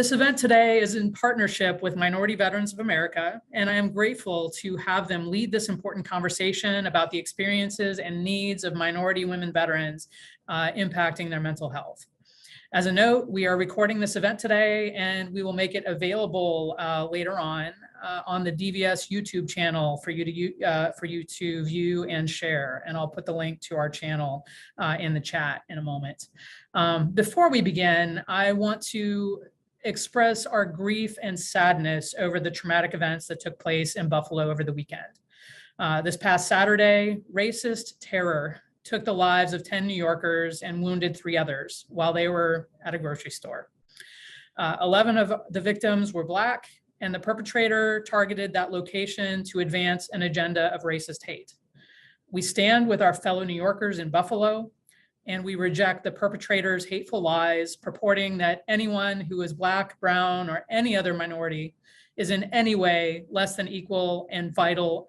This event today is in partnership with Minority Veterans of America, and I am grateful to have them lead this important conversation about the experiences and needs of minority women veterans impacting their mental health. As a note, we are recording this event today, and we will make it available later on the DVS YouTube channel for you to view and share. And I'll put the link to our channel in the chat in a moment. Before we begin, I want to express our grief and sadness over the traumatic events that took place in Buffalo over the weekend. This past Saturday, racist terror took the lives of 10 New Yorkers and wounded 3 others while they were at a grocery store. 11 of the victims were Black, and the perpetrator targeted that location to advance an agenda of racist hate. We stand with our fellow New Yorkers in Buffalo, and we reject the perpetrator's hateful lies purporting that anyone who is Black, brown, or any other minority is in any way less than an equal and vital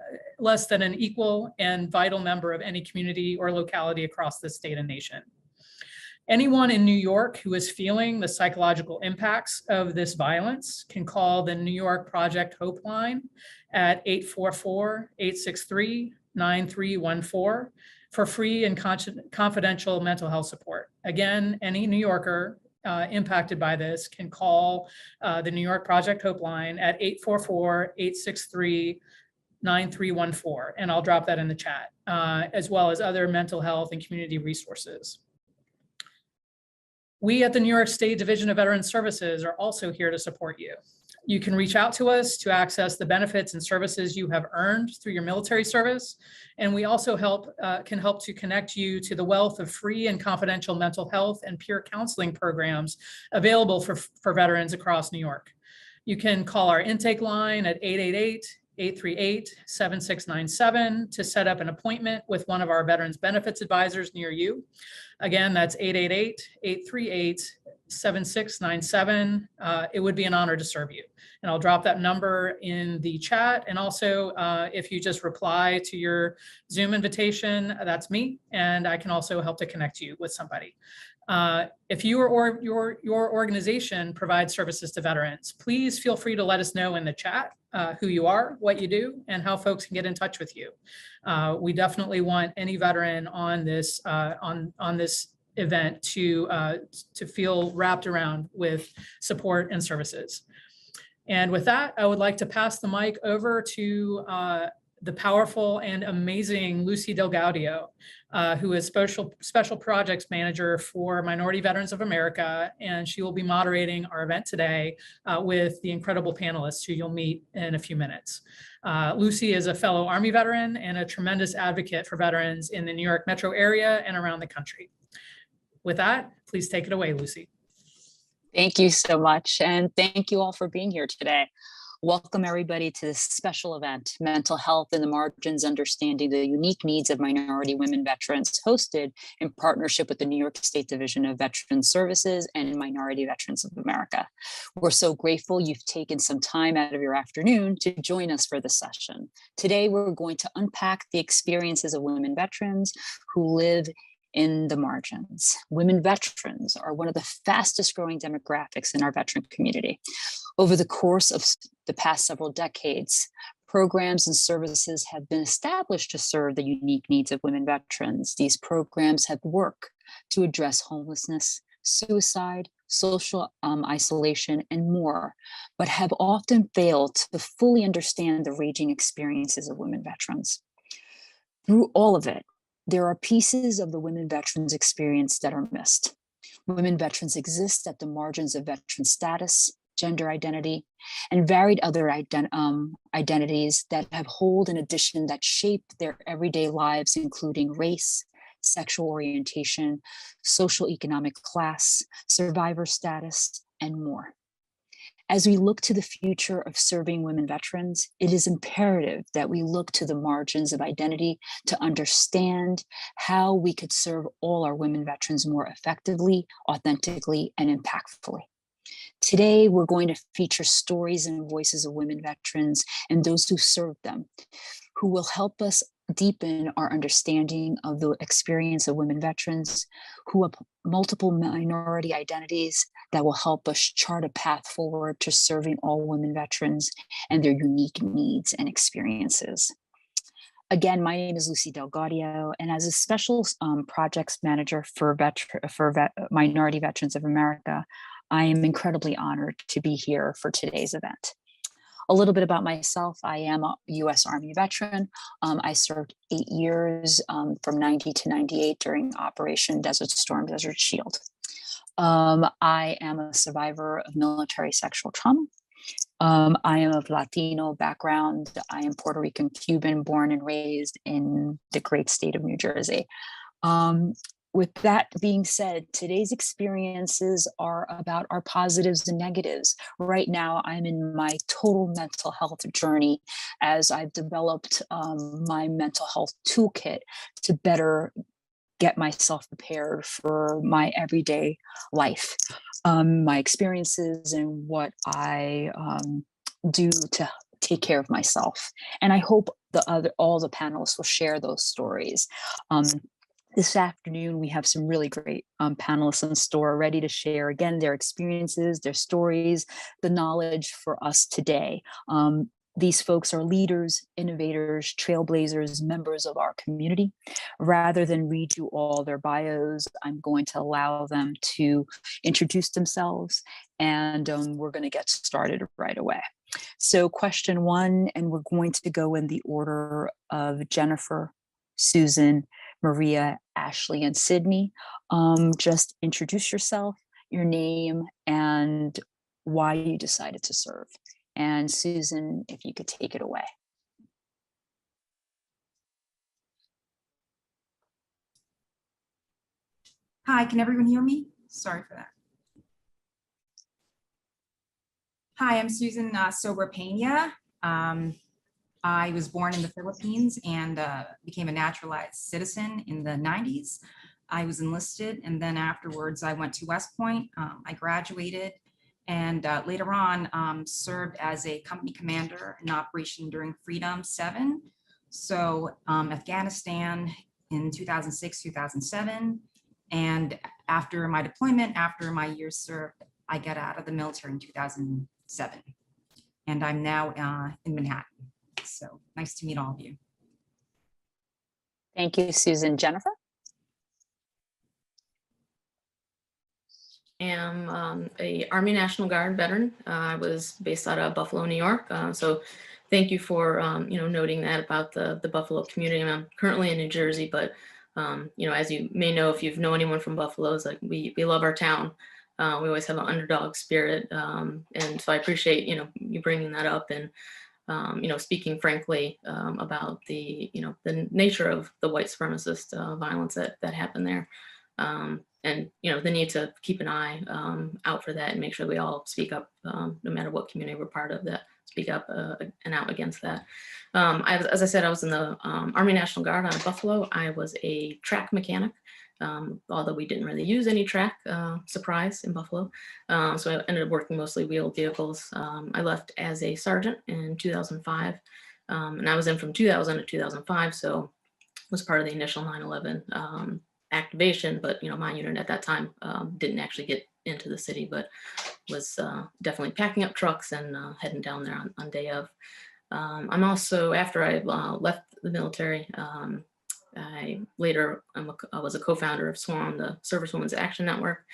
member of any community or locality across the state and nation. Anyone in New York who is feeling the psychological impacts of this violence can call the New York Project Helpline at 844-863-9314 for free and confidential mental health support. Again, any New Yorker impacted by this can call the New York Project Helpline at 844-863-9314, and I'll drop that in the chat, as well as other mental health and community resources. We at the New York State Division of Veterans Services are also here to support you. You can reach out to us to access the benefits and services you have earned through your military service. And we also can help to connect you to the wealth of free and confidential mental health and peer counseling programs available for veterans across New York. You can call our intake line at 888-838-7697 to set up an appointment with one of our Veterans Benefits Advisors near you. Again, that's 888-838-7697. It would be an honor to serve you. And I'll drop that number in the chat. And also, if you just reply to your Zoom invitation, that's me. And I can also help to connect you with somebody. If you or your organization provides services to veterans, please feel free to let us know in the chat who you are, what you do, and how folks can get in touch with you. We definitely want any veteran on this event to feel wrapped around with support and services. And with that, I would like to pass the mic over to the powerful and amazing Lucy Del Gaudio, who is Special Projects Manager for Minority Veterans of America, and she will be moderating our event today with the incredible panelists who you'll meet in a few minutes. Lucy is a fellow Army veteran and a tremendous advocate for veterans in the New York metro area and around the country. With that, please take it away, Lucy. Thank you so much, and thank you all for being here today. Welcome everybody to this special event, Mental Health in the Margins, Understanding the Unique Needs of Minority Women Veterans, hosted in partnership with the New York State Division of Veterans Services and Minority Veterans of America. We're so grateful you've taken some time out of your afternoon to join us for this session. Today, we're going to unpack the experiences of women veterans who live in the margins. Women veterans are one of the fastest growing demographics in our veteran community. Over the course of the past several decades, programs and services have been established to serve the unique needs of women veterans. These programs have worked to address homelessness, suicide, social isolation, and more, but have often failed to fully understand the raging experiences of women veterans. Through all of it, there are pieces of the women veterans experience that are missed. Women veterans exist at the margins of veteran status, gender identity, and varied other identities that have hold in addition that shape their everyday lives, including race, sexual orientation, social economic class, survivor status, and more. As we look to the future of serving women veterans, it is imperative that we look to the margins of identity to understand how we could serve all our women veterans more effectively, authentically, and impactfully. Today, we're going to feature stories and voices of women veterans and those who serve them, who will help us deepen our understanding of the experience of women veterans who have multiple minority identities that will help us chart a path forward to serving all women veterans and their unique needs and experiences. Again, my name is Lucy Delgadio, and as a special projects manager for Minority Veterans of America, I am incredibly honored to be here for today's event. A little bit about myself. I am a U.S. Army veteran. I served 8 years from 90 to 98 during Operation Desert Storm, Desert Shield. I am a survivor of military sexual trauma. I am of Latino background. I am Puerto Rican Cuban, born and raised in the great state of New Jersey. With that being said, today's experiences are about our positives and negatives. Right now, I'm in my total mental health journey as I've developed my mental health toolkit to better get myself prepared for my everyday life, my experiences and what I do to take care of myself. And I hope all the panelists will share those stories. This afternoon, we have some really great panelists in store ready to share, again, their experiences, their stories, the knowledge for us today. These folks are leaders, innovators, trailblazers, members of our community. Rather than read you all their bios, I'm going to allow them to introduce themselves, and we're going to get started right away. So question one, and we're going to go in the order of Jennifer, Susan, Maria, Ashley, and Sydney. Just introduce yourself, your name, and why you decided to serve. And Susan, if you could take it away. Hi, can everyone hear me? Sorry for that. Hi, I'm Susan Sobra-Pena. I was born in the Philippines and became a naturalized citizen in the 90s. I was enlisted, and then afterwards I went to West Point. I graduated, and later on served as a company commander in Operation Enduring Freedom 7. So Afghanistan in 2006, 2007. And after my deployment, after my years served, I got out of the military in 2007. And I'm now in Manhattan. So nice to meet all of you. Thank you, Susan. Jennifer? Am a Army National Guard veteran. I was based out of Buffalo, New York. So thank you for noting that about the Buffalo community. I'm currently in New Jersey, but as you may know, if you've known anyone from Buffalo, it's like we love our town. We always have an underdog spirit, and so I appreciate you bringing that up and speaking frankly about the nature of the white supremacist violence that happened there. And the need to keep an eye out for that and make sure we all speak up, no matter what community we're part of, that speak up and out against that. As I said, I was in the Army National Guard out of Buffalo. I was a track mechanic, although we didn't really use any track, surprise, in Buffalo. So I ended up working mostly wheeled vehicles. I left as a sergeant in 2005, and I was in from 2000 to 2005, so was part of the initial 9/11 activation, but my unit at that time didn't actually get into the city, but was definitely packing up trucks and heading down there on day of. I'm also, after I left the military, I later I was a co-founder of SWAN, the Service Women's Action Network,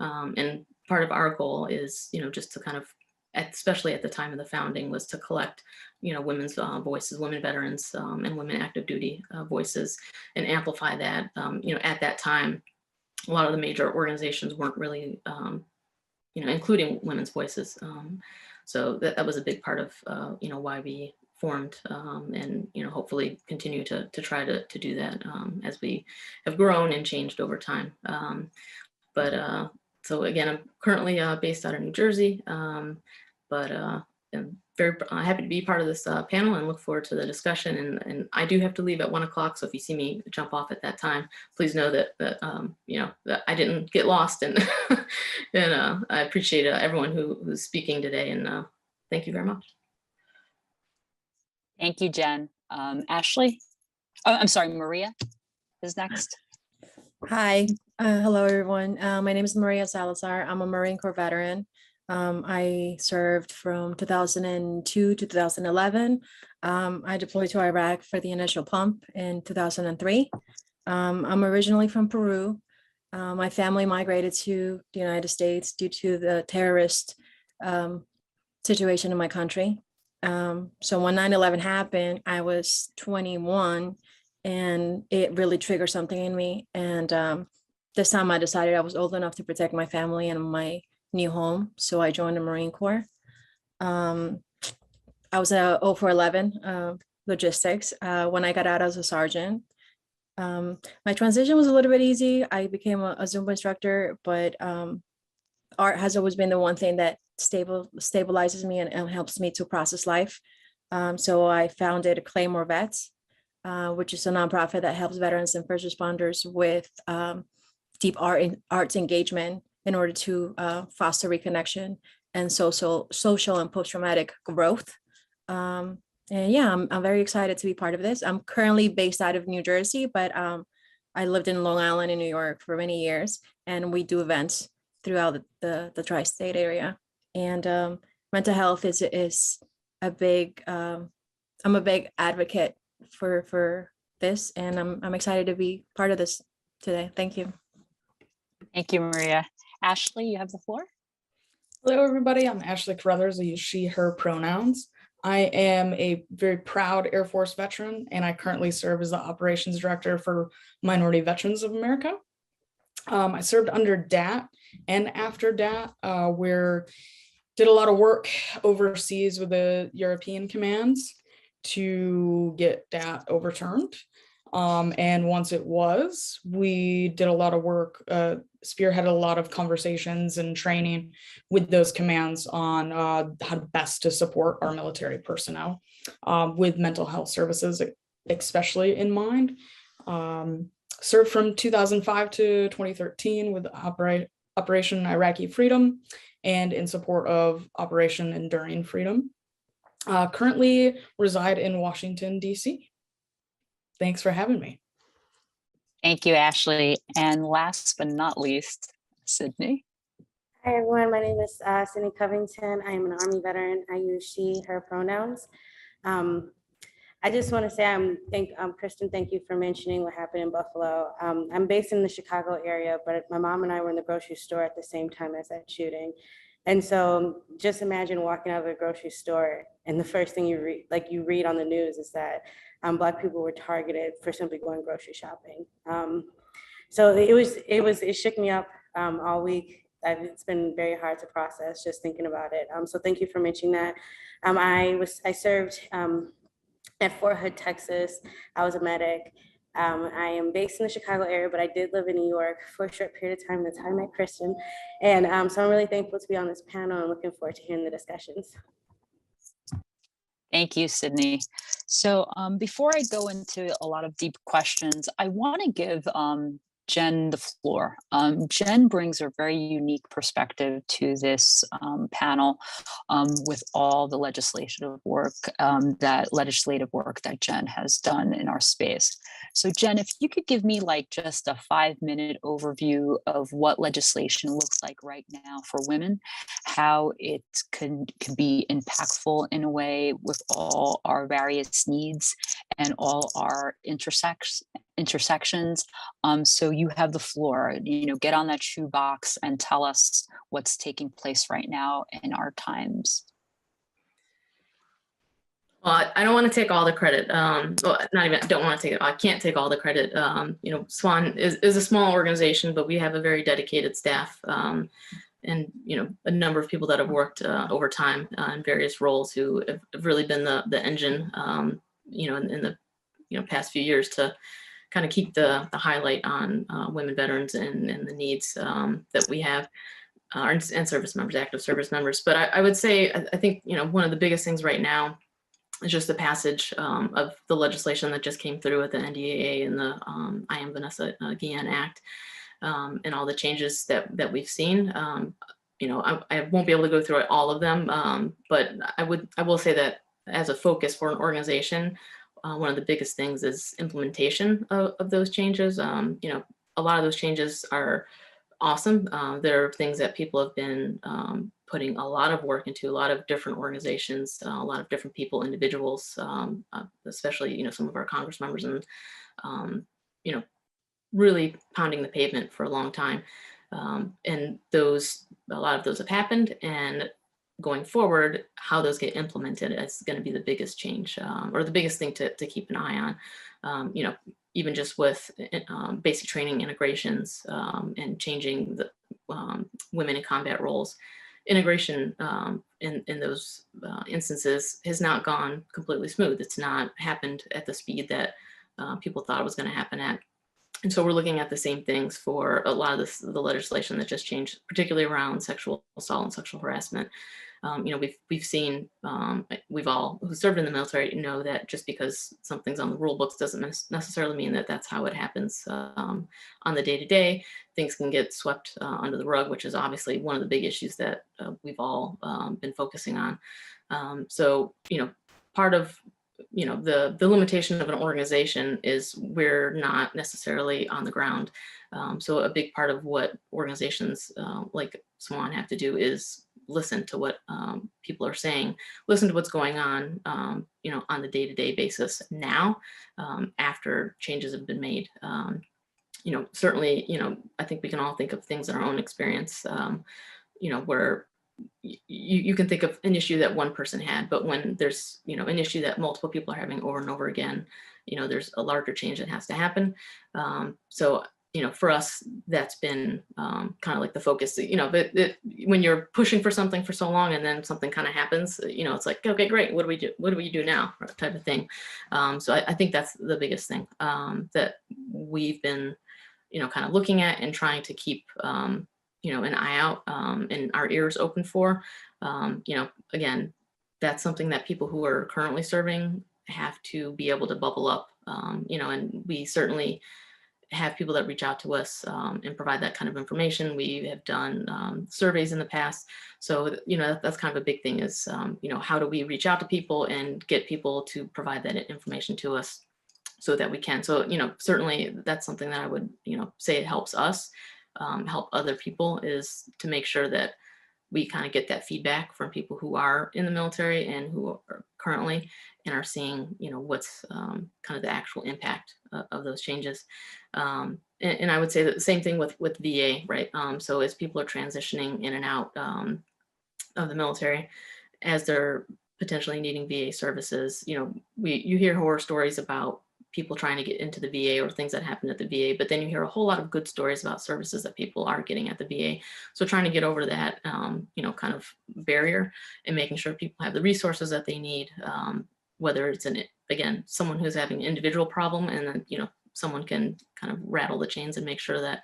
and part of our goal is just to kind of, especially at the time of the founding, was to collect women's voices, women veterans, and women active duty voices, and amplify that. At that time, a lot of the major organizations weren't really including women's voices, so that was a big part of why we formed, and hopefully continue to try to do that as we have grown and changed over time. So again, I'm currently based out of New Jersey, but I'm very happy to be part of this panel and look forward to the discussion. And I do have to leave at 1 o'clock, so if you see me jump off at that time, please know that that I didn't get lost, and and I appreciate everyone who's speaking today, and thank you very much. Thank you, Jen. Ashley? I'm sorry, Maria is next. Hi, hello everyone. My name is Maria Salazar. I'm a Marine Corps veteran. I served from 2002 to 2011. I deployed to Iraq for the initial pump in 2003. I'm originally from Peru. My family migrated to the United States due to the terrorist situation in my country. So when 9/11 happened, I was 21 and it really triggered something in me. And this time I decided I was old enough to protect my family and my new home. So I joined the Marine Corps. I was a 0411 logistics. When I got out as a sergeant, my transition was a little bit easy. I became a Zumba instructor, but art has always been the one thing that stabilizes me and helps me to process life. So I founded Claymore Vets, which is a nonprofit that helps veterans and first responders with deep arts engagement in order to foster reconnection and social and post-traumatic growth. And yeah, I'm very excited to be part of this. I'm currently based out of New Jersey, but I lived in Long Island in New York for many years, and we do events throughout the tri-state area. And mental health is a big, I'm a big advocate for this, and I'm excited to be part of this today. Thank you. Thank you, Maria. Ashley, you have the floor. Hello, everybody. I'm Ashley Carruthers. I use she, her pronouns. I am a very proud Air Force veteran, and I currently serve as the operations director for Minority Veterans of America. I served under DAT and after DAT, where did a lot of work overseas with the European commands to get DAT overturned. And once it was, we did a lot of work, spearheaded a lot of conversations and training with those commands on how best to support our military personnel with mental health services, especially in mind. Served from 2005 to 2013 with Operation Iraqi Freedom and in support of Operation Enduring Freedom. Currently reside in Washington, D.C. Thanks for having me. Thank you, Ashley. And last but not least, Sydney. Hi, everyone. My name is Sydney Covington. I am an Army veteran. I use she, her pronouns. I just want to say, Kristen, thank you for mentioning what happened in Buffalo. I'm based in the Chicago area, but my mom and I were in the grocery store at the same time as that shooting. And so just imagine walking out of a grocery store and the first thing you read on the news is that Black people were targeted for simply going grocery shopping. So it shook me up all week. It's been very hard to process just thinking about it. So thank you for mentioning that. I served at Fort Hood, Texas. I was a medic. I am based in the Chicago area, but I did live in New York for a short period of time. That's how I met Kristen. And so I'm really thankful to be on this panel and looking forward to hearing the discussions. Thank you, Sydney. So before I go into a lot of deep questions, I want to give Jen the floor. Jen brings a very unique perspective to this panel with all the legislative work that Jen has done in our space. So Jen, if you could give me like just a 5-minute overview of what legislation looks like right now for women, how it can be impactful in a way with all our various needs and all our intersections. So you have the floor, get on that shoebox and tell us what's taking place right now in our times. Well, I don't want to take all the credit. Don't want to take it. I can't take all the credit. SWAN is a small organization, but we have a very dedicated staff and, a number of people that have worked over time in various roles who have really been the engine, in the past few years to kind of keep the highlight on women veterans and the needs that we have and service members, active service members. But I would say, I think, one of the biggest things right now is just the passage of the legislation that just came through with the NDAA and the I Am Vanessa Guillen Act and all the changes that we've seen. I won't be able to go through all of them, but I will say that as a focus for an organization, one of the biggest things is implementation of those changes. You know, a lot of those changes are awesome. There are things that people have been putting a lot of work into, a lot of different organizations, a lot of different people, individuals, especially, you know, some of our Congress members, and, you know, really pounding the pavement for a long time. And a lot of those have happened, and going forward, how those get implemented is going to be the biggest change, or the biggest thing to keep an eye on. You know, even just with basic training integrations, and changing the women in combat roles, integration in those instances has not gone completely smooth. It's not happened at the speed that people thought it was going to happen at. And so we're looking at the same things for a lot of the legislation that just changed, particularly around sexual assault and sexual harassment. You know, we've seen, we've all who served in the military know that just because something's on the rule books doesn't necessarily mean that that's how it happens on the day-to-day. Things can get swept under the rug, which is obviously one of the big issues that we've all been focusing on. So, you know, part of the limitation of an organization is we're not necessarily on the ground. So a big part of what organizations like SWAN have to do is listen to what people are saying, listen to what's going on, on the day-to-day basis now, after changes have been made. Certainly, I think we can all think of things in our own experience, where you can think of an issue that one person had, but when there's, an issue that multiple people are having over and over again, there's a larger change that has to happen. So, for us, that's been kind of like the focus, when you're pushing for something for so long and then something kind of happens, it's like, okay, great. What do we do? What do we do now? Type of thing. So I think that's the biggest thing that we've been, kind of looking at and trying to keep, an eye out and our ears open for. Again, that's something that people who are currently serving have to be able to bubble up, and we certainly have people that reach out to us and provide that kind of information. We have done surveys in the past. So, that's kind of a big thing is, how do we reach out to people and get people to provide that information to us so that we can. So, certainly that's something that I would, say it helps us help other people, is to make sure that we kind of get that feedback from people who are in the military and who are currently and are seeing, what's kind of the actual impact of those changes. And I would say that the same thing with VA, right? So as people are transitioning in and out of the military, as they're potentially needing VA services, you hear horror stories about people trying to get into the VA or things that happened at the VA, but then you hear a whole lot of good stories about services that people are getting at the VA. So trying to get over that, kind of barrier and making sure people have the resources that they need, whether it's again, someone who's having an individual problem and then, someone can kind of rattle the chains and make sure that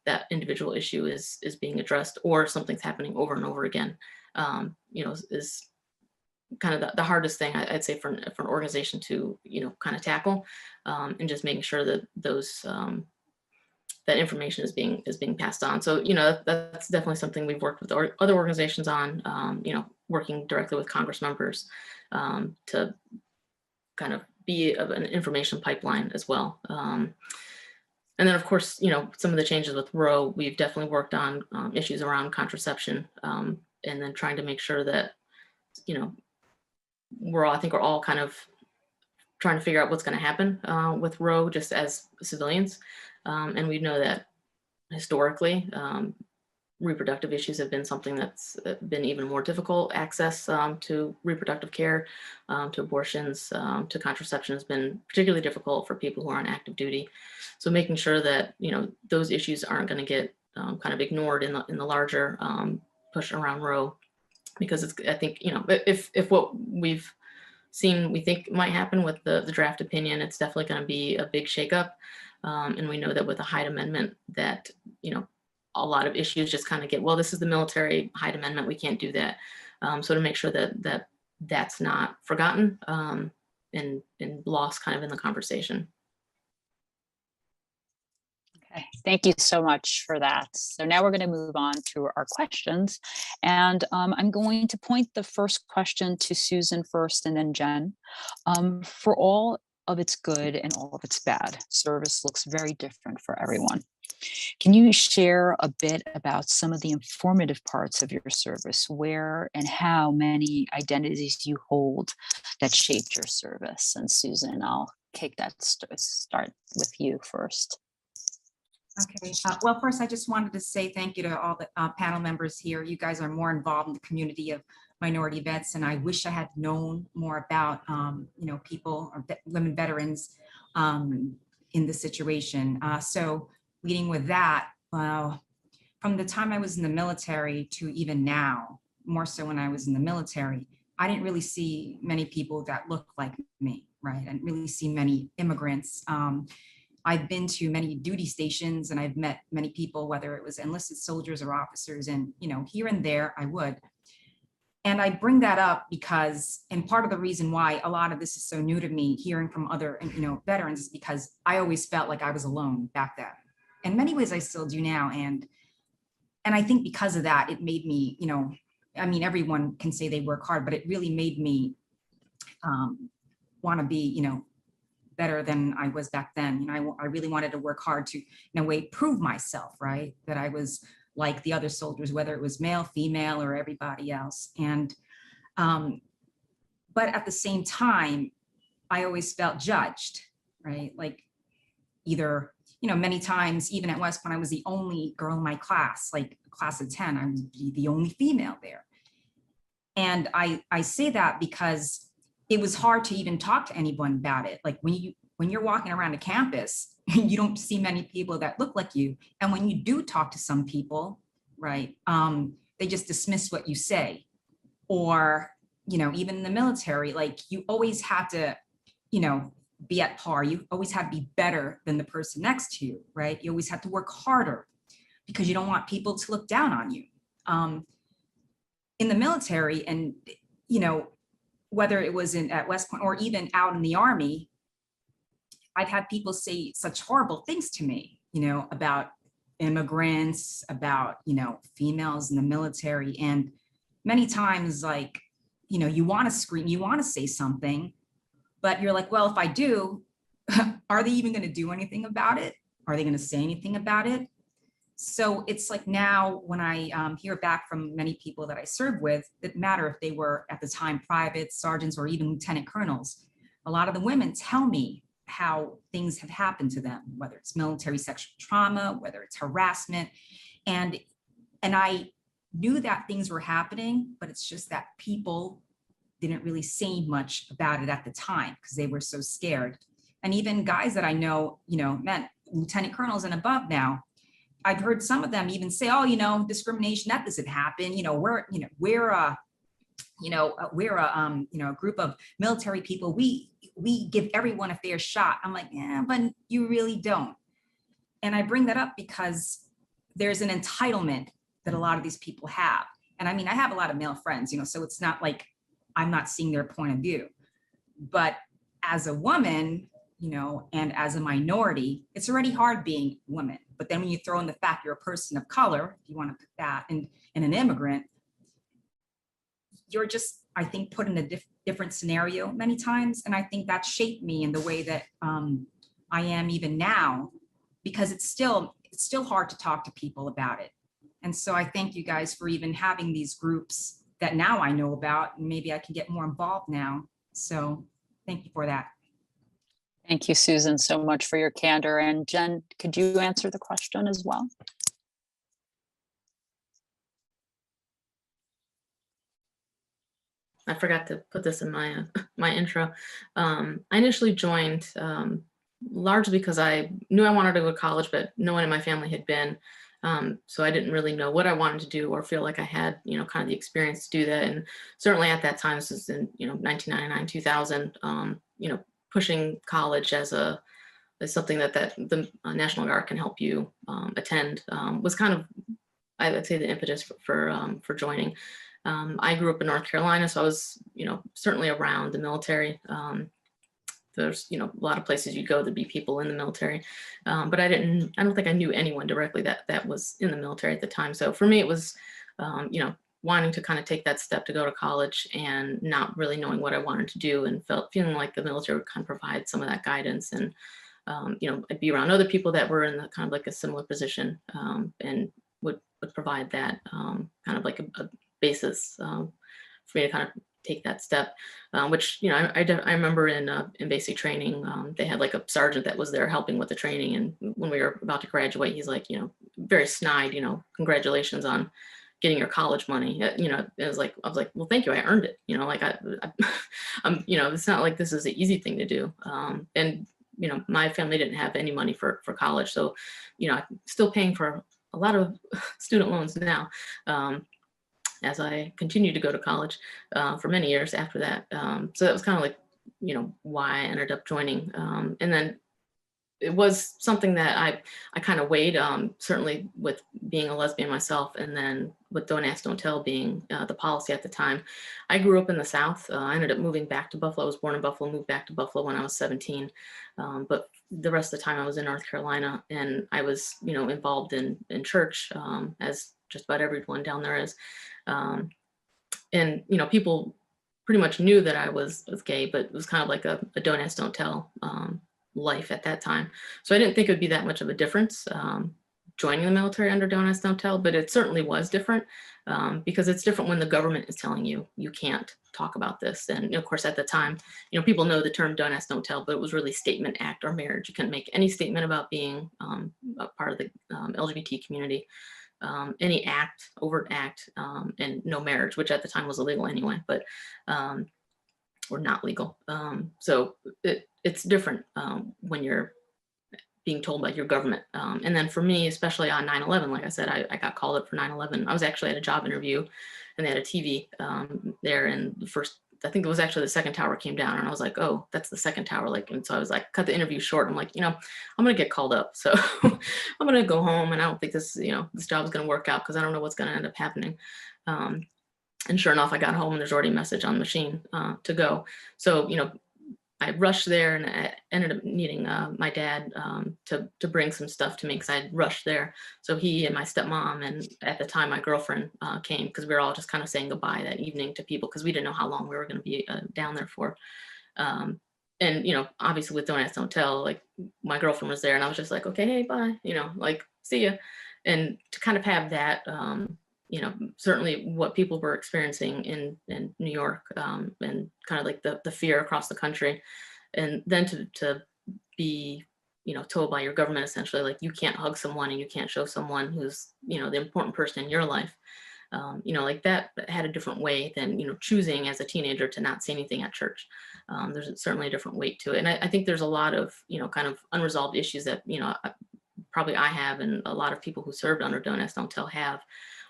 that individual issue is being addressed, or something's happening over and over again, is kind of the hardest thing I'd say for an organization to, kind of tackle, and just making sure that those, that information is being passed on. So, that's definitely something we've worked with other organizations on, working directly with Congress members to kind of be an information pipeline as well. And then, of course, some of the changes with Roe, we've definitely worked on issues around contraception, and then trying to make sure that, I think we're all kind of trying to figure out what's going to happen with Roe just as civilians. And we know that historically, reproductive issues have been something that's been even more difficult. Access to reproductive care, to abortions, to contraception has been particularly difficult for people who are on active duty. So making sure that, those issues aren't going to get kind of ignored in the larger push around Roe. Because I think, if what we've seen, we think might happen with the draft opinion, it's definitely going to be a big shakeup. And we know that with the Hyde Amendment that, a lot of issues just kind of get, well, this is the military Hyde Amendment, we can't do that. So to make sure that that's not forgotten and lost kind of in the conversation. Okay, thank you so much for that. So now we're going to move on to our questions. And I'm going to point the first question to Susan first and then Jen. For all of its good and all of its bad. Service looks very different for everyone. Can you share a bit about some of the informative parts of your service, where and how many identities you hold that shaped your service? And Susan, I'll take that start with you first. Okay, well, first, I just wanted to say thank you to all the panel members here. You guys are more involved in the community of minority vets, and I wish I had known more about, people or women veterans in this situation. So leading with that, from the time I was in the military to even now, more so when I was in the military, I didn't really see many people that looked like me, right? I didn't really see many immigrants. I've been to many duty stations and I've met many people, whether it was enlisted soldiers or officers, and here and there I would. And I bring that up because, and part of the reason why a lot of this is so new to me, hearing from other veterans, is because I always felt like I was alone back then. In many ways I still do now. And I think because of that, it made me, everyone can say they work hard, but it really made me want to be, better than I was back then. I really wanted to work hard to, in a way, prove myself, right? That I was like the other soldiers, whether it was male, female, or everybody else. And, but at the same time, I always felt judged, right? Like either, many times, even at West Point, I was the only girl in my class, like class of 10, I was the only female there. And I say that because it was hard to even talk to anyone about it. Like when you're walking around a campus, you don't see many people that look like you. And when you do talk to some people, right, they just dismiss what you say. Or, even in the military, like you always have to, be at par. You always have to be better than the person next to you, right? You always have to work harder because you don't want people to look down on you. In the military, and, whether it was at West Point or even out in the Army, I've had people say such horrible things to me, about immigrants, about, females in the military. And many times, like, you want to scream, you want to say something, but you're like, well, if I do, are they even going to do anything about it? Are they going to say anything about it? So it's like now when I hear back from many people that I served with, it didn't matter if they were at the time privates, sergeants, or even lieutenant colonels. A lot of the women tell me how things have happened to them, whether it's military sexual trauma, whether it's harassment. And I knew that things were happening, but it's just that people didn't really say much about it at the time because they were so scared. And even guys that I know, men, lieutenant colonels and above now, I've heard some of them even say, oh, discrimination, that doesn't happen. We're a group of military people. We give everyone a fair shot. I'm like, yeah, but you really don't. And I bring that up because there's an entitlement that a lot of these people have. And I have a lot of male friends, so it's not like I'm not seeing their point of view. But as a woman, and as a minority, it's already hard being a woman. But then when you throw in the fact you're a person of color, if you want to put that, and an immigrant, you're just, I think, put in a different scenario many times. And I think that shaped me in the way that I am even now, because it's still hard to talk to people about it. And so I thank you guys for even having these groups that now I know about, and maybe I can get more involved now. So thank you for that. Thank you, Susan, so much for your candor. And Jen, could you answer the question as well? I forgot to put this in my my intro. I initially joined largely because I knew I wanted to go to college, but no one in my family had been. So I didn't really know what I wanted to do or feel like I had, kind of the experience to do that. And certainly at that time, this is in, 1999, 2000, pushing college as something that the National Guard can help you attend was kind of, I would say, the impetus for joining. I grew up in North Carolina, so I was, certainly around the military. There's, a lot of places you'd go to be people in the military, but I don't think I knew anyone directly that was in the military at the time. So for me, it was, wanting to kind of take that step to go to college and not really knowing what I wanted to do, and feeling like the military would kind of provide some of that guidance. And I'd be around other people that were in the kind of like a similar position, and would provide that kind of like a basis for me to kind of take that step, which, I remember in basic training, they had like a sergeant that was there helping with the training. And when we were about to graduate, he's like, very snide, congratulations on getting your college money. I was like, well, thank you. I earned it. I'm, it's not like this is an easy thing to do. And, my family didn't have any money for college. So, I'm still paying for a lot of student loans now, as I continued to go to college for many years after that. So that was kind of like, why I ended up joining. And then it was something that I kind of weighed, certainly with being a lesbian myself, and then with Don't Ask, Don't Tell being the policy at the time. I grew up in the South. I ended up moving back to Buffalo. I was born in Buffalo, moved back to Buffalo when I was 17. But the rest of the time I was in North Carolina, and I was, involved in church, as just about everyone down there is. And, people pretty much knew that I was gay, but it was kind of like a don't ask, don't tell life at that time. So I didn't think it would be that much of a difference joining the military under Don't Ask, Don't Tell, but it certainly was different because it's different when the government is telling you, you can't talk about this. And of course, at the time, people know the term Don't Ask, Don't Tell, but it was really statement, act, or marriage. You couldn't make any statement about being a part of the LGBT community. Any act, overt act, and no marriage, which at the time was illegal anyway, but or not legal. So it's different when you're being told by your government. And then for me, especially on 9/11, like I said, I got called up for 9/11. I was actually at a job interview, and they had a TV there, and I think it was actually the second tower came down, and I was like, oh, that's the second tower. And so I was like, cut the interview short. I'm like, I'm going to get called up. So I'm going to go home, and I don't think this job is going to work out because I don't know what's going to end up happening. And sure enough, I got home and there's already a message on the machine to go. So, I rushed there, and I ended up needing my dad to bring some stuff to me because I rushed there. So he and my stepmom, and at the time my girlfriend came, because we were all just kind of saying goodbye that evening to people because we didn't know how long we were going to be down there for. And, obviously with Don't Ask, Don't Tell, like my girlfriend was there, and I was just like, okay, hey, bye, see ya. And to kind of have that, certainly what people were experiencing in New York, and kind of like the fear across the country, and then to be, told by your government essentially, like you can't hug someone and you can't show someone who's, the important person in your life, like that had a different way than, choosing as a teenager to not say anything at church. There's certainly a different weight to it. And I think there's a lot of, kind of unresolved issues that, probably I have, and a lot of people who served under Don't Ask, Don't Tell have,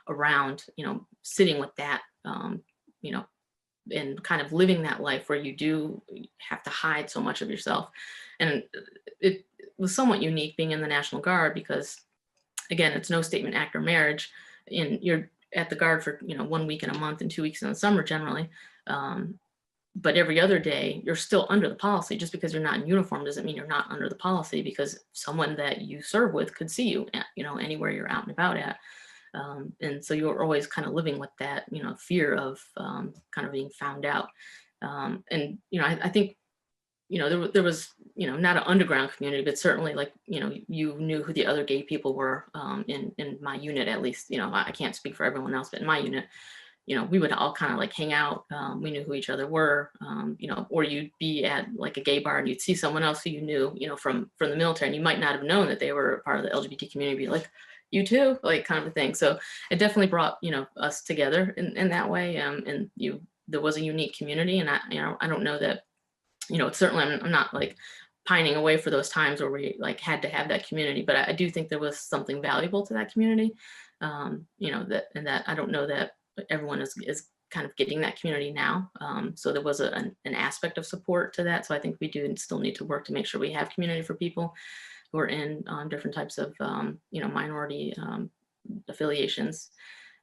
around, sitting with that, and kind of living that life where you do have to hide so much of yourself. And it was somewhat unique being in the National Guard because, again, it's no statement, act, or marriage. And you're at the Guard for, 1 week in a month and 2 weeks in the summer generally. But every other day you're still under the policy. Just because you're not in uniform doesn't mean you're not under the policy, because someone that you serve with could see you, anywhere you're out and about at. And so you're always kind of living with that, fear of kind of being found out. And, I think, there was, not an underground community, but certainly like, you knew who the other gay people were in my unit, at least. I can't speak for everyone else, but in my unit, we would all kind of like hang out. We knew who each other were, or you'd be at like a gay bar and you'd see someone else who you knew, from the military, and you might not have known that they were part of the LGBT community, be like, you too, like kind of a thing. So it definitely brought, us together in that way. And there was a unique community, and I don't know that, certainly I'm not like pining away for those times where we like had to have that community, but I do think there was something valuable to that community. That I don't know that everyone is kind of getting that community now. So there was an aspect of support to that. So I think we do still need to work to make sure we have community for people who are in different types of, minority affiliations.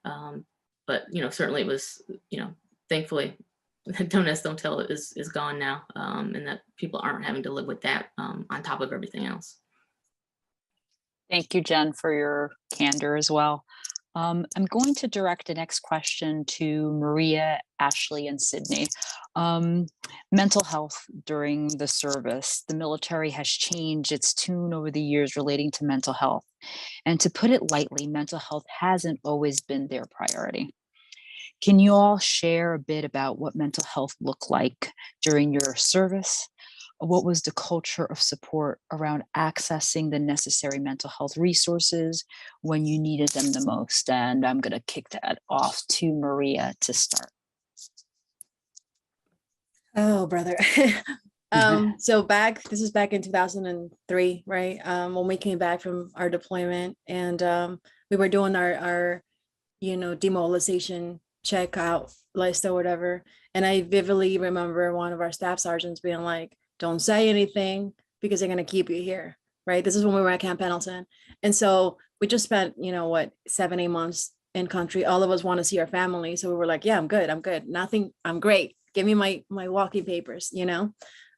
But, certainly it was, thankfully, Don't Ask, Don't Tell is gone now, and that people aren't having to live with that on top of everything else. Thank you, Jen, for your candor as well. I'm going to direct the next question to Maria, Ashley, and Sydney. Mental health during the service. The military has changed its tune over the years relating to mental health. And to put it lightly, mental health hasn't always been their priority. Can you all share a bit about what mental health looked like during your service? What was the culture of support around accessing the necessary mental health resources when you needed them the most? And I'm going to kick that off to Maria to start. Oh, brother. So this is back in 2003, right? When we came back from our deployment, and we were doing our demobilization checkout list or whatever. And I vividly remember one of our staff sergeants being like, don't say anything because they're going to keep you here, right? This is when we were at Camp Pendleton. And so we just spent, 7-8 months in country. All of us want to see our family. So we were like, yeah, I'm good. Nothing, I'm great. Give me my walking papers,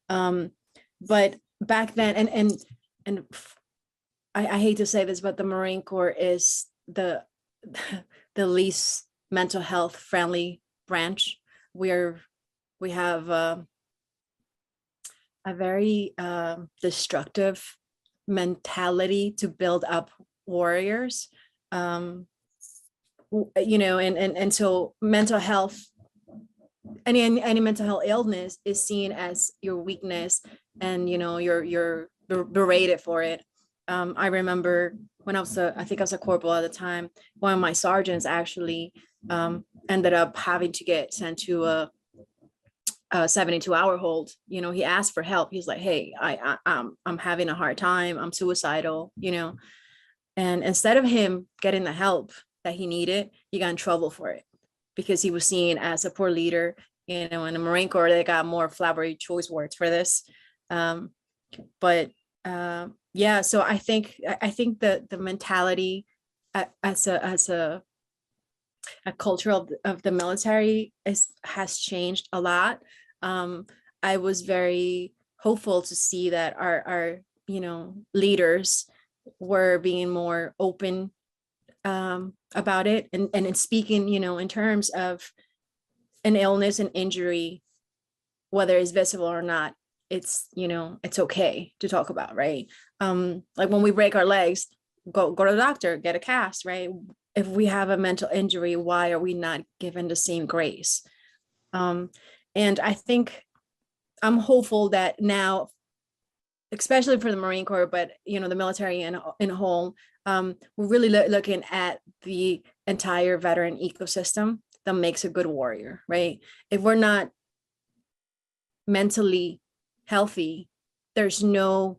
But back then, and I hate to say this, but the Marine Corps is the least mental health friendly branch. We have a very destructive mentality to build up warriors, and so mental health, any mental health illness is seen as your weakness, and you're berated for it. I remember when I think I was a corporal at the time, one of my sergeants actually ended up having to get sent to a 72-hour hold. He asked for help. He's like, hey, I'm having a hard time. I'm suicidal, and instead of him getting the help that he needed, he got in trouble for it because he was seen as a poor leader. In the Marine Corps, they got more flowery choice words for this. Yeah, so I think that the mentality as a culture of the military has changed a lot. I was very hopeful to see that our leaders were being more open about it, and in speaking in terms of an illness and injury, whether it's visible or not, it's it's okay to talk about, right? Like when we break our legs, go to the doctor, get a cast, right? If we have a mental injury, why are we not given the same grace? And I think I'm hopeful that now, especially for the Marine Corps, but the military in a whole, we're really looking at the entire veteran ecosystem that makes a good warrior, right? If we're not mentally healthy, there's no,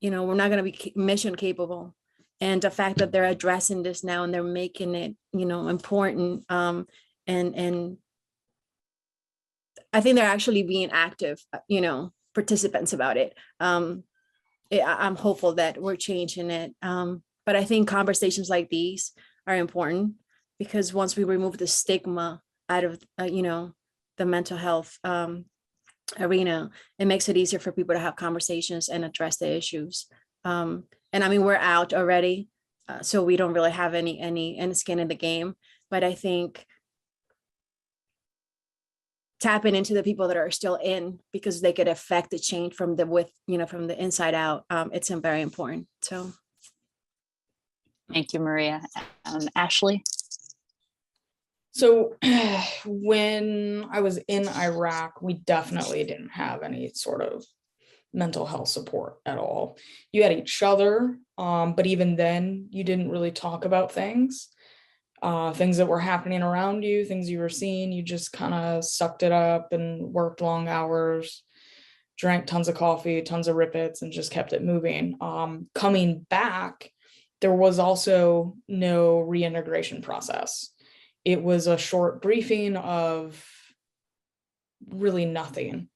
we're not going to be mission capable. And the fact that they're addressing this now and they're making it, important, and I think they're actually being active, participants about it. I'm hopeful that we're changing it. But I think conversations like these are important because once we remove the stigma out of, the mental health arena, it makes it easier for people to have conversations and address the issues. And I mean, we're out already, so we don't really have any skin in the game. But I think tapping into the people that are still in, because they could affect the change from the inside out. It's very important. So, Thank you, Maria. Ashley? So when I was in Iraq, we definitely didn't have any sort of mental health support at all. You had each other, but even then you didn't really talk about things that were happening around you, things you were seeing. You just kind of sucked it up and worked long hours, drank tons of coffee, tons of Rippets, and just kept it moving. Coming back, there was also no reintegration process. It was a short briefing of really nothing.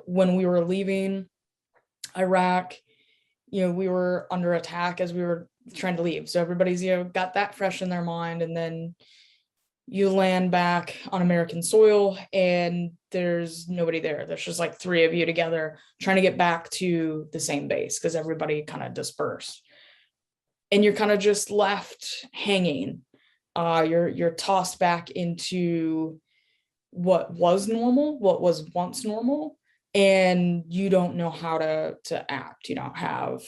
When we were leaving Iraq, we were under attack as we were trying to leave. So everybody's, got that fresh in their mind. And then you land back on American soil and there's nobody there. There's just like 3 of you together trying to get back to the same base because everybody kind of dispersed. And you're kind of just left hanging. You're tossed back into what was normal, what was once normal, and you don't know how to act. You don't have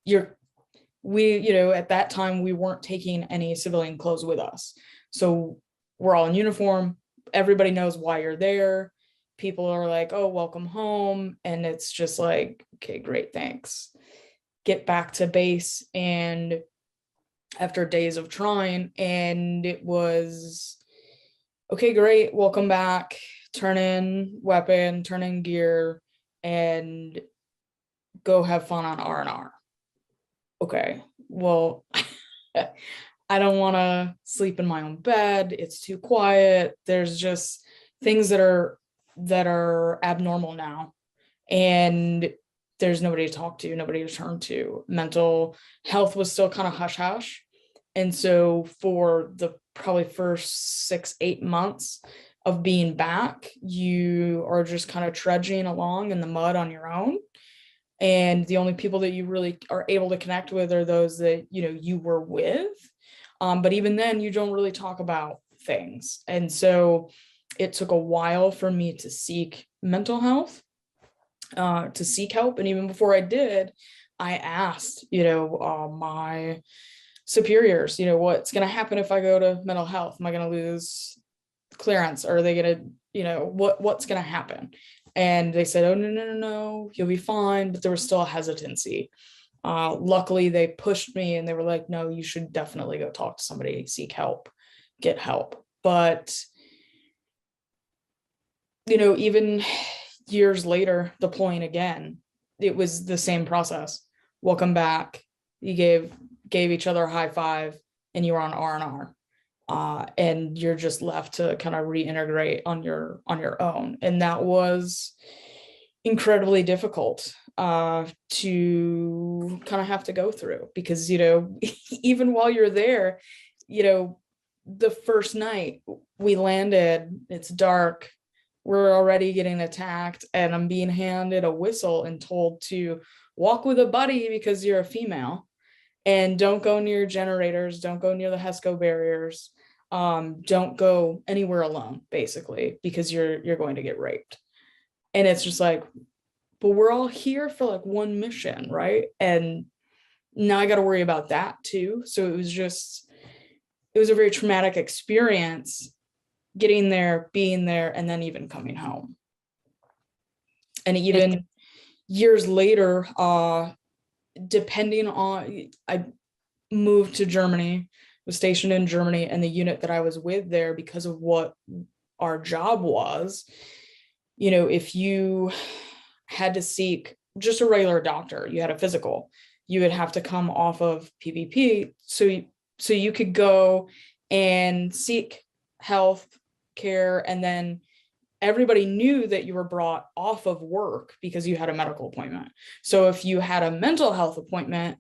at that time we weren't taking any civilian clothes with us, so we're all in uniform. Everybody knows why you're there. People are like, oh, welcome home, and it's just like, okay, great, thanks. Get back to base. And after days of trying, and it was, okay, great, welcome back, turn in weapon, turn in gear, and go have fun on R&R. Okay, well, I don't want to sleep in my own bed. It's too quiet. There's just things that are abnormal now. And there's nobody to talk to, nobody to turn to. Mental health was still kind of hush hush. And so for the probably first 6-8 months of being back, you are just kind of trudging along in the mud on your own. And the only people that you really are able to connect with are those that, you were with. But even then, you don't really talk about things. And so it took a while for me to seek mental health, to seek help. And even before I did, I asked, my superiors, what's going to happen if I go to mental health? Am I going to lose clearance? Are they going to, what's going to happen? And they said, oh, no, you'll be fine. But there was still a hesitancy. Luckily, they pushed me and they were like, no, you should definitely go talk to somebody, seek help, get help. But, even years later, deploying again, it was the same process. Welcome back. You gave each other a high five and you were on R&R. And you're just left to kind of reintegrate on your own. And that was incredibly difficult to kind of have to go through, because, even while you're there, the first night we landed, it's dark, we're already getting attacked, and I'm being handed a whistle and told to walk with a buddy because you're a female, and don't go near generators, don't go near the HESCO barriers, don't go anywhere alone, basically, because you're going to get raped. And it's just like, but we're all here for like one mission, right? And now I got to worry about that too. So it was a very traumatic experience, getting there, being there, and then even coming home. And even years later, depending on, I moved to Germany, was stationed in Germany, and the unit that I was with there, because of what our job was, if you had to seek just a regular doctor, you had a physical, you would have to come off of PVP. So you could go and seek health care, and then everybody knew that you were brought off of work because you had a medical appointment. So if you had a mental health appointment,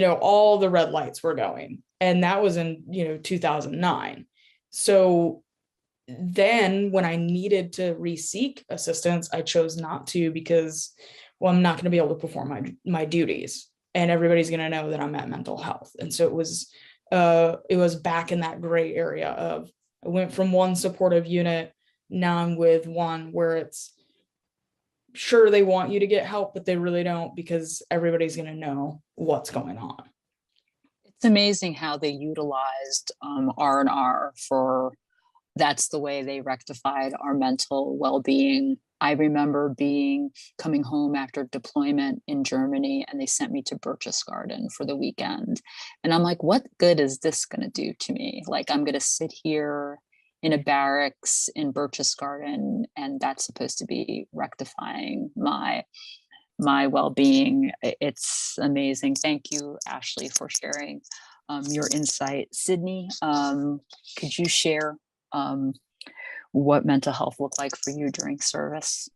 all the red lights were going. And that was in, 2009. So then when I needed to re-seek assistance, I chose not to, because, well, I'm not going to be able to perform my duties, and everybody's going to know that I'm at mental health. And so it was back in that gray area of, I went from one supportive unit, now I'm with one where it's, sure, they want you to get help, but they really don't, because everybody's going to know what's going on. It's amazing how they utilized R&R for, that's the way they rectified our mental well-being. I remember coming home after deployment in Germany, and they sent me to Berchtesgaden for the weekend. And I'm like, what good is this going to do to me? Like, I'm going to sit here in a barracks in Berchtesgaden, and that's supposed to be rectifying my well-being. It's amazing. Thank you, Ashley, for sharing your insight. Sydney, could you share what mental health looked like for you during service?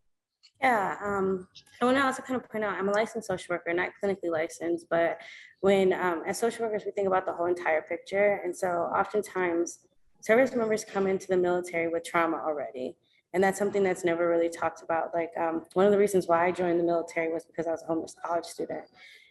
Yeah, I want to also kind of point out, I'm a licensed social worker, not clinically licensed, but when, as social workers, we think about the whole entire picture. And so oftentimes service members come into the military with trauma already. And that's something that's never really talked about. Like, one of the reasons why I joined the military was because I was a homeless college student.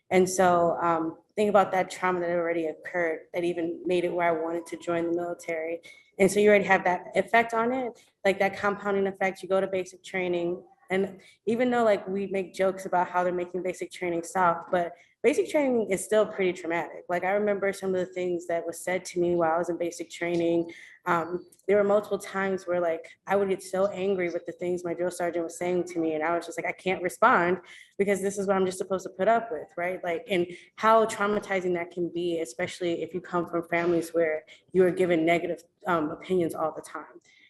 And so think about that trauma that already occurred that even made it where I wanted to join the military. And so you already have that effect on it, like that compounding effect. You go to basic training, and even though like we make jokes about how they're making basic training soft, but basic training is still pretty traumatic. Like I remember some of the things that was said to me while I was in basic training. There were multiple times where like I would get so angry with the things my drill sergeant was saying to me, and I was just like, I can't respond because this is what I'm just supposed to put up with, right? Like, and how traumatizing that can be, especially if you come from families where you are given negative opinions all the time.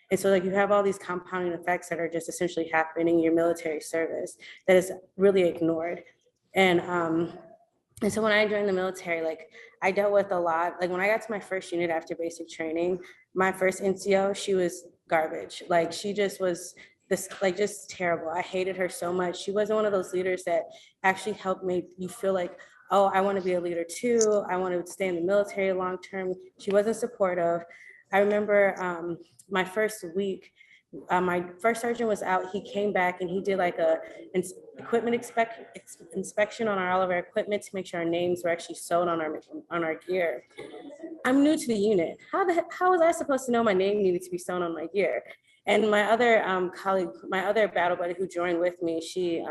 And so like you have all these compounding effects that are just essentially happening in your military service that is really ignored. And so when I joined the military, like I dealt with a lot. Like when I got to my first unit after basic training, my first NCO, she was garbage. Like she just was this, like just terrible. I hated her so much. She wasn't one of those leaders that actually helped make you feel like, oh, I want to be a leader too. I want to stay in the military long term. She wasn't supportive. I remember my first week, my first sergeant was out. He came back and he did like a equipment inspection on all of our equipment to make sure our names were actually sewn on our gear. I'm new to the unit. How was I supposed to know my name needed to be sewn on my gear? And my other colleague, my other battle buddy who joined with me, she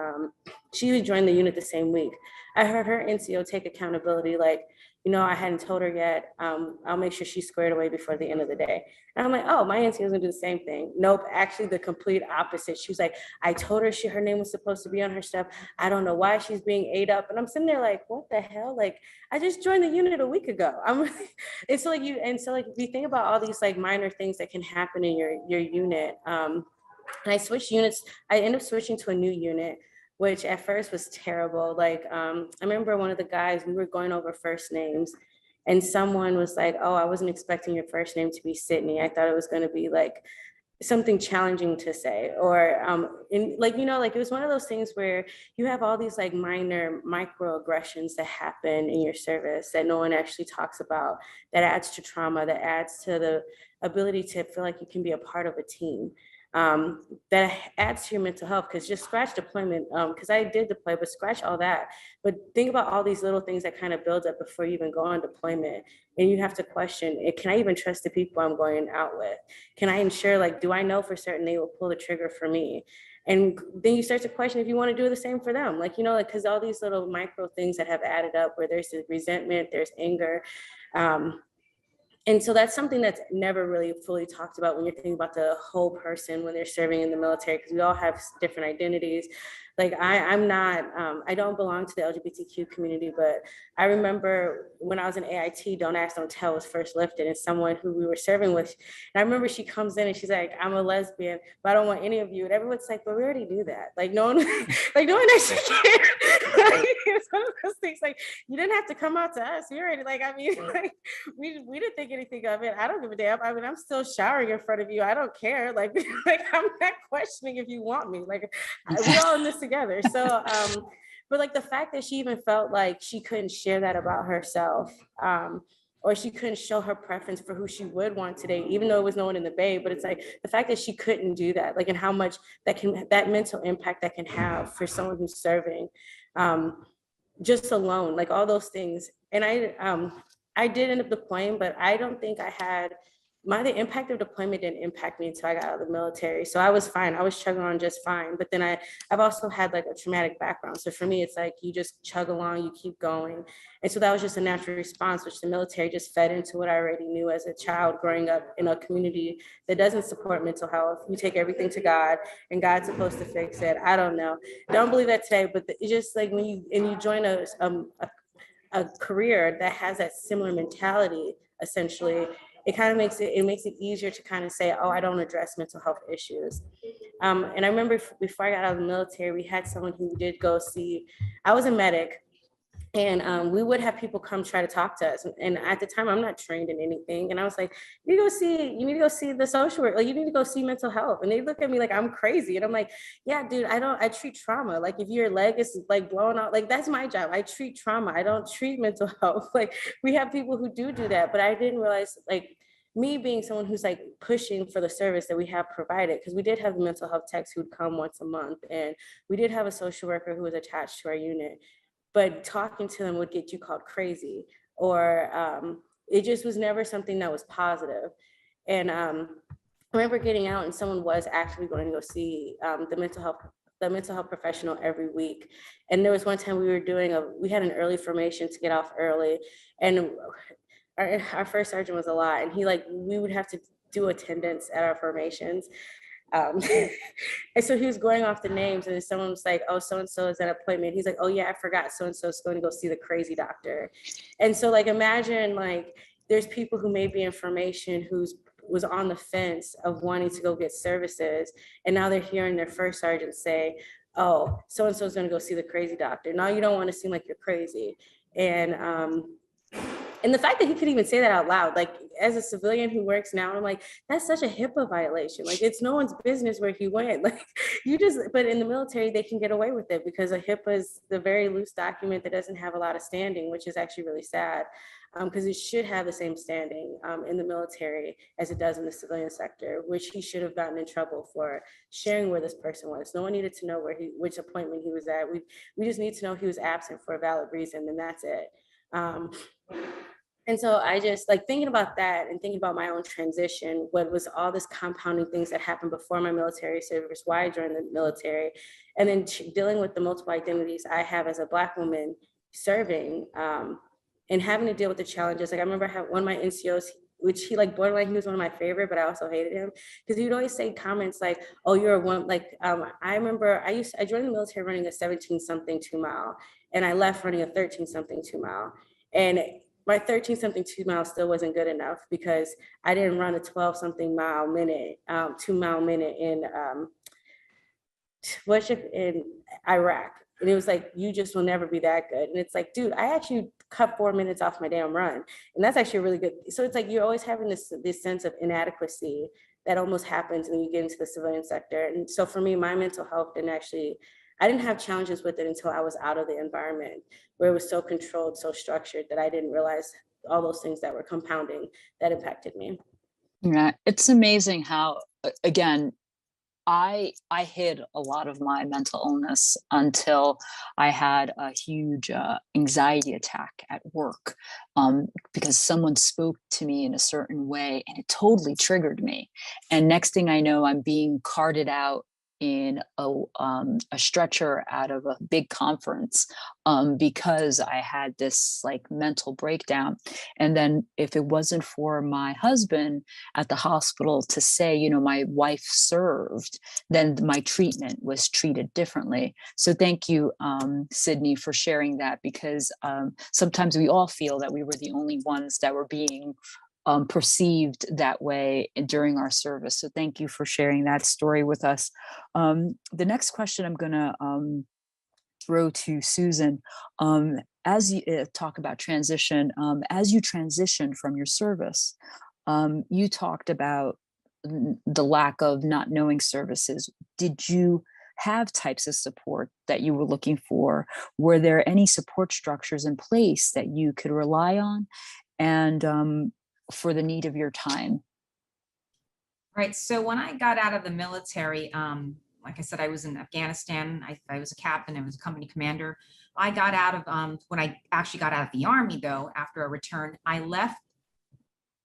joined the unit the same week. I heard her NCO take accountability, like, you know, I hadn't told her yet. I'll make sure she's squared away before the end of the day. And I'm like, oh, my NCO is gonna do the same thing. Nope, actually the complete opposite. She was like, I told her her name was supposed to be on her stuff. I don't know why she's being ate up. And I'm sitting there like, what the hell? Like, I just joined the unit a week ago. It's like if you think about all these like minor things that can happen in your unit. And I switched units. I ended up switching to a new unit, which at first was terrible. Like, I remember one of the guys, we were going over first names and someone was like, oh, I wasn't expecting your first name to be Sydney. I thought it was gonna be like something challenging to say, or like, you know, like it was one of those things where you have all these like minor microaggressions that happen in your service that no one actually talks about, that adds to trauma, that adds to the ability to feel like you can be a part of a team. That adds to your mental health, because just scratch deployment, because I did deploy, but scratch all that. But think about all these little things that kind of build up before you even go on deployment. And you have to question, can I even trust the people I'm going out with? Can I ensure, like, do I know for certain they will pull the trigger for me? And then you start to question if you want to do the same for them. Like, you know, like, because all these little micro things that have added up where there's resentment, there's anger. And so that's something that's never really fully talked about when you're thinking about the whole person when they're serving in the military, because we all have different identities. Like I'm not, I don't belong to the LGBTQ community, but I remember when I was in AIT, Don't Ask, Don't Tell was first lifted, and someone who we were serving with, and I remember she comes in and she's like, I'm a lesbian, but I don't want any of you. And everyone's like, but we already do that. Like no one, like no one actually cared. Like, it's one of those things, like you didn't have to come out to us. We already, like, I mean, like we didn't think anything of it. I don't give a damn. I mean, I'm still showering in front of you. I don't care. Like I'm not questioning if you want me. Like we all in this together. So, but like the fact that she even felt like she couldn't share that about herself, or she couldn't show her preference for who she would want today, even though it was no one in the Bay. But it's like the fact that she couldn't do that, like, and how much that mental impact that can have for someone who's serving, just alone, like all those things. And I did end up deploying, but I don't think I had the impact of deployment didn't impact me until I got out of the military. So I was fine. I was chugging on just fine. But then I've also had like a traumatic background. So for me, it's like you just chug along, you keep going. And so that was just a natural response, which the military just fed into what I already knew as a child growing up in a community that doesn't support mental health. You take everything to God and God's supposed to fix it. I don't know. Don't believe that today, but it's just like when you join a career that has that similar mentality, essentially, it kind of makes it easier to kind of say, oh, I don't address mental health issues. And I remember before I got out of the military, we had someone who did go see, I was a medic, and we would have people come try to talk to us. And at the time, I'm not trained in anything. And I was like, you need to go see the social work, like you need to go see mental health. And they look at me like I'm crazy. And I'm like, yeah, dude, I treat trauma. Like if your leg is like blown out, like that's my job. I treat trauma. I don't treat mental health. Like we have people who do that, but I didn't realize, like, me being someone who's like pushing for the service that we have provided, because we did have the mental health techs who'd come once a month, and we did have a social worker who was attached to our unit. but talking to them would get you called crazy, or it just was never something that was positive. And I remember getting out and someone was actually going to go see the mental health professional every week. And there was one time we had an early formation to get off early, and our first sergeant was a lot, and we would have to do attendance at our formations. And so he was going off the names, and then someone was like, oh, so-and-so is at an appointment. He's like, oh yeah, I forgot so-and-so is going to go see the crazy doctor. And so imagine there's people who may be in formation was on the fence of wanting to go get services, and now they're hearing their first sergeant say, oh, so-and-so is going to go see the crazy doctor. Now you don't want to seem like you're crazy. And the fact that he could even say that out loud, as a civilian who works now, I'm like, that's such a HIPAA violation. It's no one's business where he went. But in the military, they can get away with it because a HIPAA is the very loose document that doesn't have a lot of standing, which is actually really sad, because it should have the same standing in the military as it does in the civilian sector, which he should have gotten in trouble for sharing where this person was. No one needed to know which appointment he was at. We just need to know he was absent for a valid reason, and that's it. And so I just thinking about that and thinking about my own transition, what was all this compounding things that happened before my military service, why I joined the military, and then dealing with the multiple identities I have as a Black woman serving, and having to deal with the challenges. I remember one of my NCOs, which he borderline, he was one of my favorite, but I also hated him because he would always say comments like, oh, you're a one, I remember I joined the military running a 17-something 2-mile, and I left running a 13-something 2-mile. And my 13-something 2-mile still wasn't good enough because I didn't run a 12-something 2-mile minute in in Iraq. And it was you just will never be that good. And it's dude, I actually cut 4 minutes off my damn run. And that's actually really good. So it's you're always having this sense of inadequacy that almost happens when you get into the civilian sector. And so for me, my mental health I didn't have challenges with it until I was out of the environment where it was so controlled, so structured that I didn't realize all those things that were compounding that impacted me. Yeah, it's amazing how, again, I hid a lot of my mental illness until I had a huge anxiety attack at work because someone spoke to me in a certain way and it totally triggered me. And next thing I know, I'm being carted out in a stretcher out of a big conference because I had this mental breakdown. And then if it wasn't for my husband at the hospital to say, my wife served, then my treatment was treated differently. So thank you, Sydney, for sharing that, because sometimes we all feel that we were the only ones that were being perceived that way during our service. So thank you for sharing that story with us. The next question I'm going to throw to Susan. As you talk about transition, as you transition from your service, you talked about the lack of not knowing services. Did you have types of support that you were looking for? Were there any support structures in place that you could rely on? And for the need of your time? Right. So when I got out of the military, like I said, I was in Afghanistan. I was a captain. I was a company commander. I got out of, when I actually got out of the Army, though, after a return, I left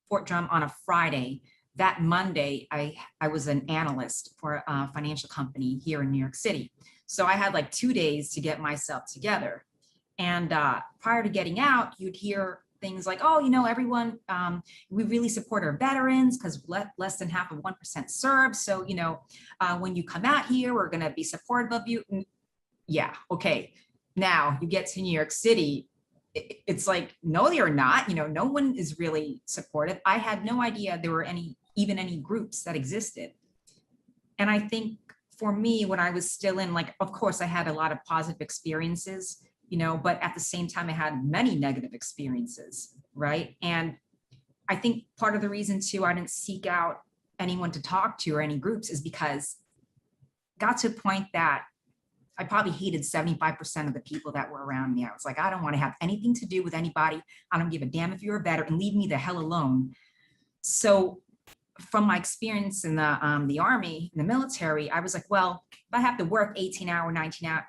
Fort Drum on a Friday. That Monday, I was an analyst for a financial company here in New York City. So I had 2 days to get myself together. And prior to getting out, you'd hear things like, oh, everyone, we really support our veterans because less than half of 1% serve. So, when you come out here, we're going to be supportive of you. Yeah. Okay. Now you get to New York City. It's no, you're not, no one is really supportive. I had no idea there were even any groups that existed. And I think for me, when I was still in, of course, I had a lot of positive experiences, but at the same time, I had many negative experiences, right? And I think part of the reason too, I didn't seek out anyone to talk to or any groups is because it got to a point that I probably hated 75% of the people that were around me. I was I don't want to have anything to do with anybody. I don't give a damn if you're a veteran, leave me the hell alone. So from my experience in the Army, in the military, I was well, if I have to work 18 hour, 19 hour,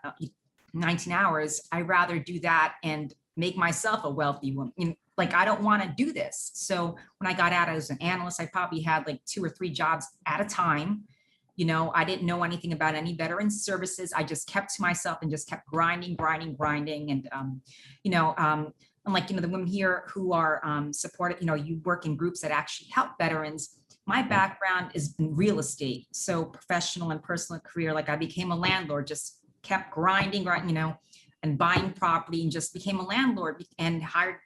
19 hours, I'd rather do that and make myself a wealthy woman. Like, I don't want to do this. So when I got out as an analyst, I probably had like 2 or 3 jobs at a time. I didn't know anything about any veteran services. I just kept to myself and just kept grinding. And, unlike, the women here who are supported, you work in groups that actually help veterans. My background is in real estate. So professional and personal career, like I became a landlord, just kept grinding, and buying property, and just became a landlord and hired,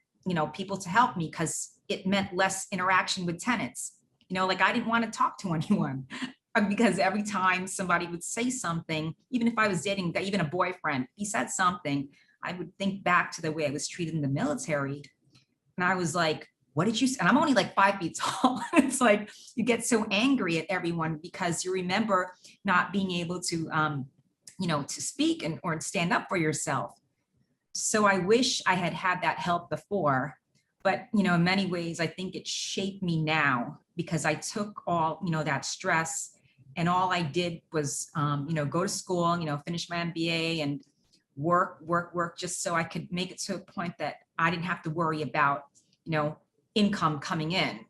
people to help me because it meant less interaction with tenants. Like I didn't want to talk to anyone because every time somebody would say something, even if I was dating, even a boyfriend, he said something, I would think back to the way I was treated in the military. And I was like, what did you say? And I'm only like 5 feet tall. It's like, you get so angry at everyone because you remember not being able to, to speak or stand up for yourself. So I wish I had had that help before, but, in many ways, I think it shaped me now because I took all, that stress, and all I did was, go to school, finish my MBA and work, just so I could make it to a point that I didn't have to worry about, income coming in,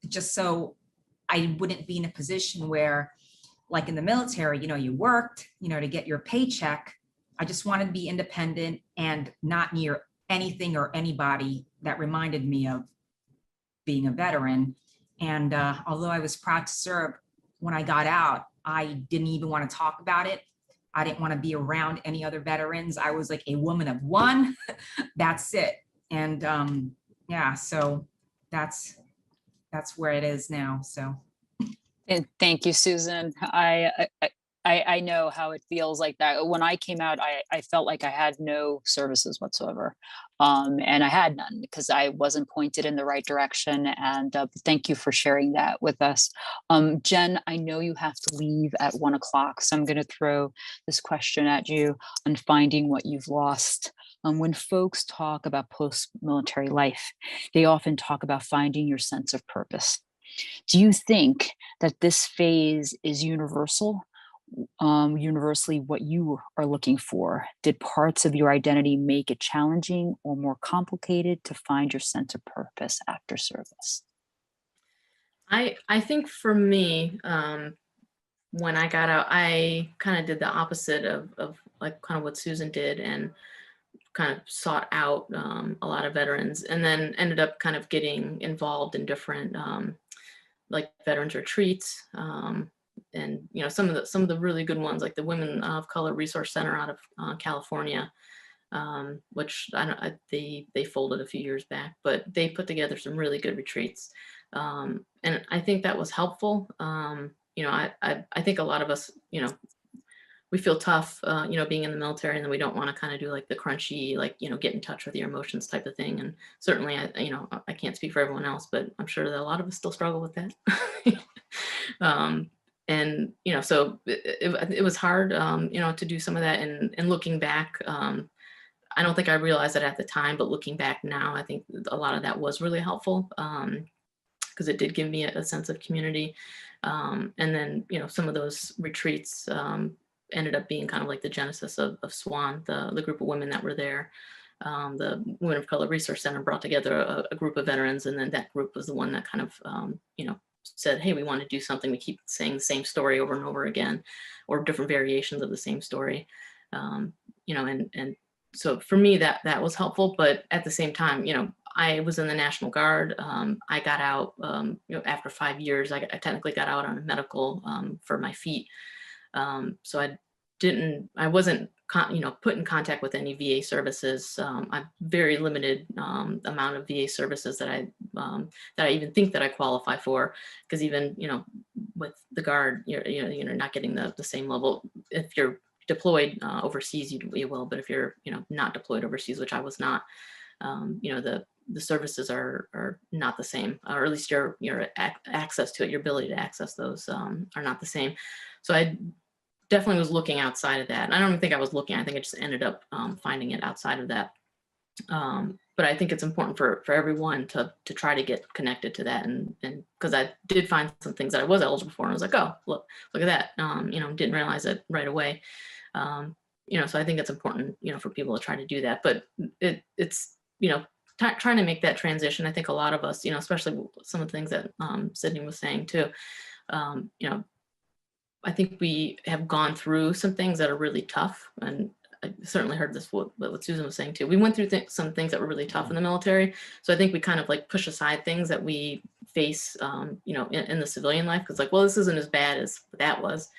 just so I wouldn't be in a position where, like in the military, you worked, to get your paycheck. I just wanted to be independent and not near anything or anybody that reminded me of being a veteran. And although I was proud to serve, when I got out, I didn't even want to talk about it. I didn't want to be around any other veterans. I was like a woman of one. That's it. And so that's where it is now. So. And thank you, Susan. I know how it feels like that. When I came out, I felt like I had no services whatsoever. And I had none because I wasn't pointed in the right direction. And thank you for sharing that with us. Jen, I know you have to leave at 1 o'clock. So I'm going to throw this question at you on finding what you've lost. When folks talk about post-military life, they often talk about finding your sense of purpose. Do you think that this phase is universally what you are looking for? Did parts of your identity make it challenging or more complicated to find your sense of purpose after service? I think for me, when I got out, I kind of did the opposite of like kind of what Susan did, and kind of sought out a lot of veterans, and then ended up kind of getting involved in different like veterans retreats, and some of the really good ones, like the Women of Color Resource Center out of California, which they folded a few years back, but they put together some really good retreats, and I think that was helpful. I think a lot of us, we feel tough, being in the military, and then we don't want to kind of do like the crunchy, like, get in touch with your emotions type of thing. And certainly, I can't speak for everyone else, but I'm sure that a lot of us still struggle with that. And, so it was hard, to do some of that. And looking back, I don't think I realized it at the time, but looking back now, I think a lot of that was really helpful, because it did give me a sense of community. And then, some of those retreats, ended up being kind of like the genesis of SWAN, the group of women that were there. The Women of Color Resource Center brought together a group of veterans, and then that group was the one that kind of, said, hey, we want to do something. We keep saying the same story over and over again, or different variations of the same story. And so for me, that was helpful. But at the same time, I was in the National Guard. I got out, after 5 years. I technically got out on a medical for my feet. So I wasn't, put in contact with any VA services. I'm very limited amount of VA services that I even think that I qualify for, because even, with the Guard, you're not getting the same level. If you're deployed overseas, you will, but if you're, not deployed overseas, which I was not, the services are not the same, or at least your access to it, your ability to access those are not the same. So I definitely was looking outside of that. And I don't even think I was looking. I think I just ended up finding it outside of that. But I think it's important for everyone to try to get connected to that. And because I did find some things that I was eligible for, and I was like, oh, look at that. Didn't realize it right away. So I think it's important, for people to try to do that, but it's, trying to make that transition. I think a lot of us, especially some of the things that Sydney was saying too, I think we have gone through some things that are really tough, and I certainly heard this what Susan was saying too. We went through some things that were really tough in the military, so I think we kind of like push aside things that we face, in the civilian life, because like, well, this isn't as bad as that was.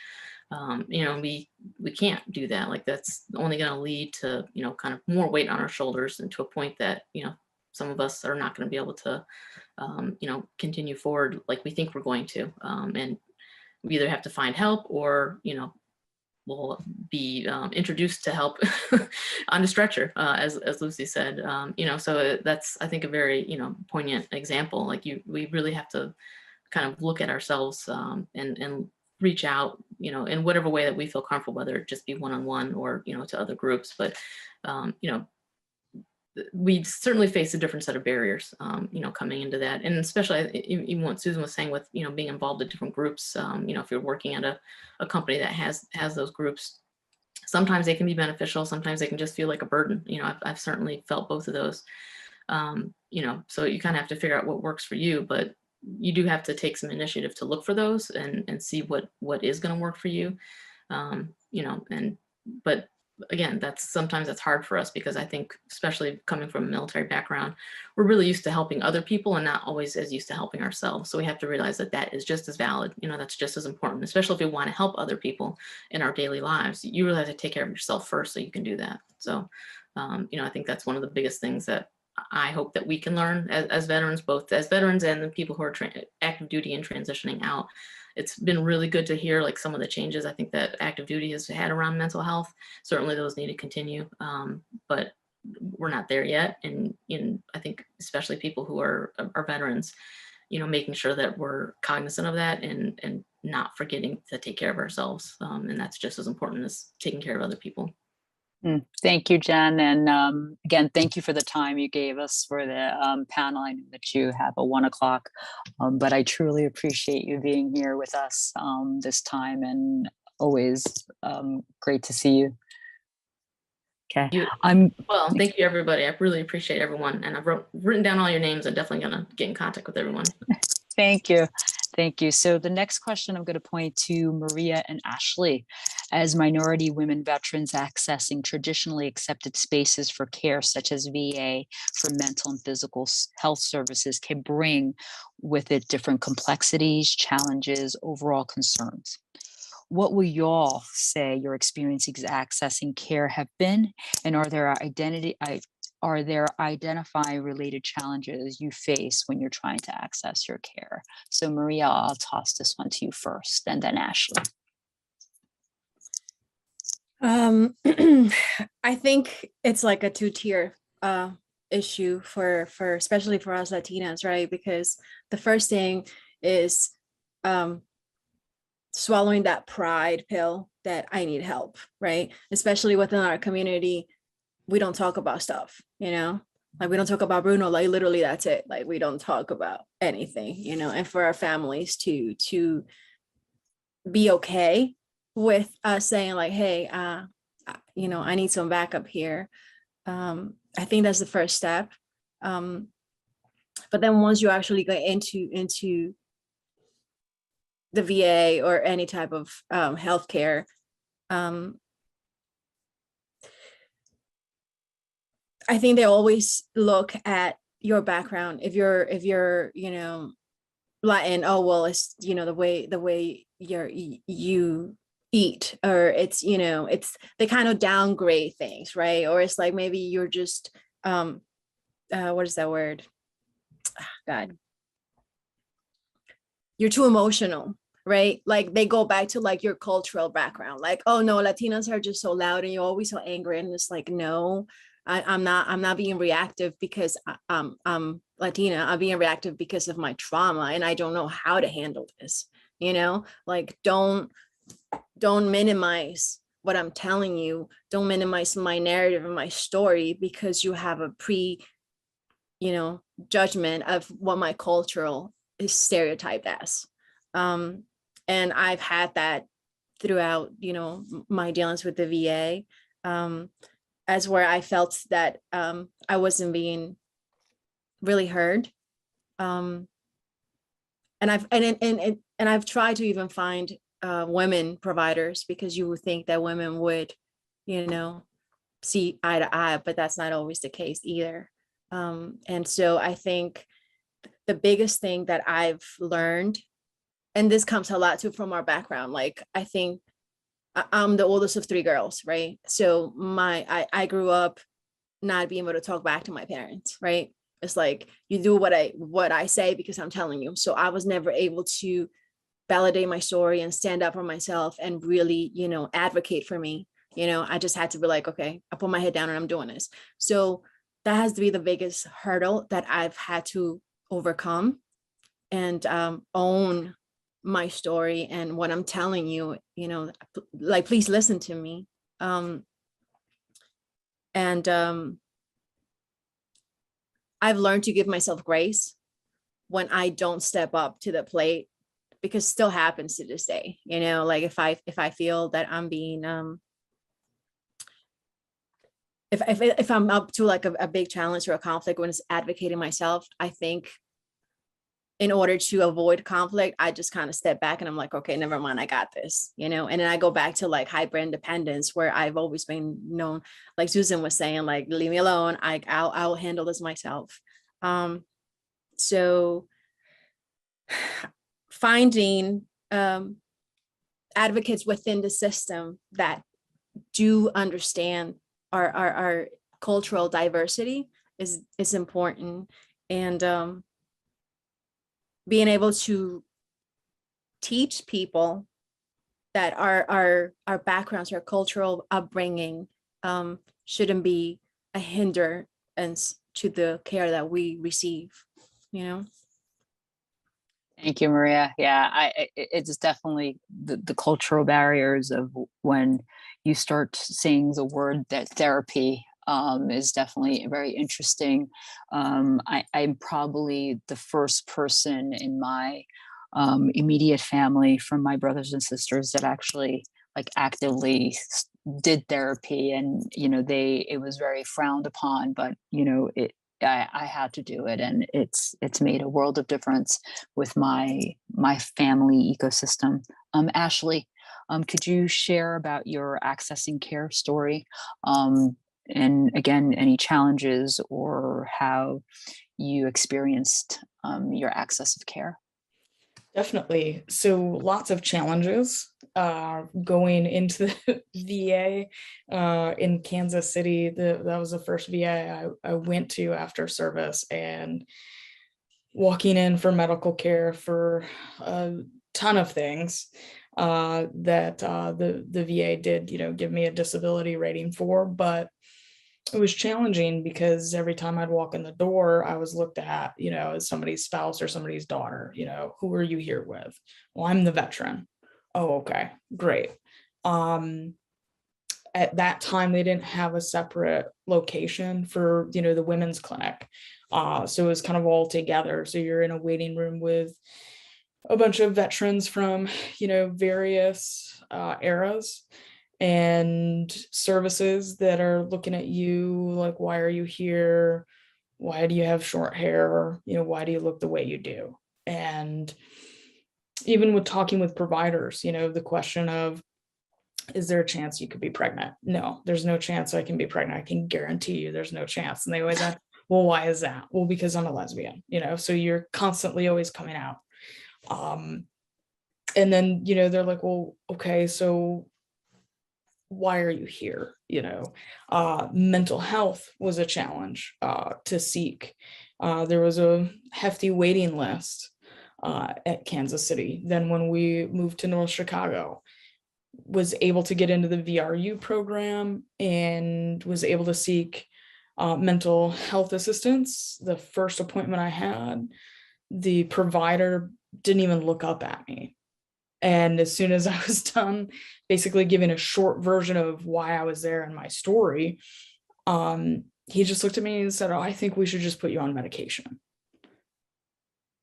We can't do that. Like that's only going to lead to kind of more weight on our shoulders, and to a point that some of us are not going to be able to continue forward like we think we're going to, and we either have to find help, or we'll be introduced to help on a stretcher, as Lucy said. So that's, I think, a very poignant example. Like we really have to kind of look at ourselves, and reach out, in whatever way that we feel comfortable, whether it just be one-on-one or to other groups. But we certainly face a different set of barriers, coming into that. And especially even what Susan was saying with, being involved in different groups, if you're working at a company that has those groups, sometimes they can be beneficial. Sometimes they can just feel like a burden. I've certainly felt both of those. So you kind of have to figure out what works for you, but you do have to take some initiative to look for those and see what is going to work for you. But again, sometimes that's hard for us, because I think, especially coming from a military background, we're really used to helping other people and not always as used to helping ourselves. So we have to realize that is just as valid. That's just as important, especially if we want to help other people in our daily lives. You really have to take care of yourself first so you can do that. So, I think that's one of the biggest things that I hope that we can learn as veterans, both as veterans and the people who are active duty and transitioning out. It's been really good to hear like some of the changes I think that active duty has had around mental health. Certainly those need to continue, but we're not there yet. And I think especially people who are veterans, making sure that we're cognizant of that and not forgetting to take care of ourselves. And that's just as important as taking care of other people. Thank you, Jen. And again, thank you for the time you gave us for the panel. I know that you have a 1 o'clock, but I truly appreciate you being here with us this time, and always great to see you. Okay. Well, thank you, everybody. I really appreciate everyone. And I've written down all your names. I'm definitely going to get in contact with everyone. Thank you. Thank you. So the next question I'm going to point to Maria and Ashley. As minority women veterans accessing traditionally accepted spaces for care, such as VA for mental and physical health services, can bring with it different complexities, challenges, overall concerns. What will y'all say your experiences accessing care have been, and are there identifying related challenges you face when you're trying to access your care? So Maria, I'll toss this one to you first, and then Ashley. I think it's like a two-tier issue for especially for us Latinas, right? Because the first thing is swallowing that pride pill that I need help, right? Especially within our community, we don't talk about stuff, like we don't talk about Bruno, like literally that's it. Like we don't talk about anything, and for our families to be okay with us saying like, hey, I need some backup here. I think that's the first step. But then once you actually get into the VA or any type of healthcare, I think they always look at your background. If you're Latin, oh well, it's the way you eat, or it's it's they kind of downgrade things, right? Or it's like maybe you're just what is that word? God, you're too emotional, right? Like they go back to like your cultural background, like, oh no, Latinas are just so loud and you're always so angry, and it's like, no, I'm not being reactive because I'm Latina. I'm being reactive because of my trauma, and I don't know how to handle this. Like don't minimize what I'm telling you. Don't minimize my narrative and my story because you have a judgment of what my cultural is stereotyped as. And I've had that throughout, my dealings with the VA. as where I felt that I wasn't being really heard. And I've tried to even find women providers, because you would think that women would, see eye to eye, but that's not always the case either. And so I think the biggest thing that I've learned, and this comes a lot too from our background, like I think I'm the oldest of 3 girls, right? So I grew up not being able to talk back to my parents, right? It's like, you do what I say because I'm telling you. So I was never able to validate my story and stand up for myself and really, advocate for me. I just had to be like, okay, I put my head down and I'm doing this. So that has to be the biggest hurdle that I've had to overcome, and own my story and what I'm telling you, like, please listen to me. And I've learned to give myself grace when I don't step up to the plate, because it still happens to this day, like if I feel that I'm being, if I'm up to like a big challenge or a conflict, when it's advocating myself, I think in order to avoid conflict, I just kind of step back and I'm like, okay, never mind, I got this, and then I go back to like hyper independence, where I've always been known, like Susan was saying, like, leave me alone, I'll handle this myself. So finding advocates within the system that do understand our cultural diversity is important, and being able to teach people that our backgrounds, our cultural upbringing shouldn't be a hindrance to the care that we receive, Thank you, Maria. Yeah, it's definitely the cultural barriers of when you start saying the word that therapy is definitely very interesting. I'm probably the first person in my immediate family from my brothers and sisters that actually like actively did therapy, and it was very frowned upon, but I had to do it, and it's made a world of difference with my family ecosystem. Ashley, could you share about your accessing care story? And again, any challenges or how you experienced your access of care? Definitely. So lots of challenges going into the VA in Kansas City. That was the first VA I went to after service, and walking in for medical care for a ton of things that the VA did, give me a disability rating for, but it was challenging because every time I'd walk in the door, I was looked at, as somebody's spouse or somebody's daughter. Who are you here with? Well, I'm the veteran. Oh, okay, great. At that time, they didn't have a separate location for, the women's clinic. So it was kind of all together. So you're in a waiting room with a bunch of veterans from, various eras and services that are looking at you like, why are you here? Why do you have short hair? Why do you look the way you do? And even with talking with providers, the question of, is there a chance you could be pregnant? No, there's no chance I can be pregnant. I can guarantee you there's no chance. And they always ask, well, why is that? Well, because I'm a lesbian, so you're constantly always coming out. And then, they're like, well, okay, so why are you here? Mental health was a challenge to seek. There was a hefty waiting list at Kansas City. Then when we moved to North Chicago, was able to get into the VRU program and was able to seek mental health assistance. The first appointment I had, the provider didn't even look up at me. And as soon as I was done, basically giving a short version of why I was there and my story, he just looked at me and said, oh, I think we should just put you on medication.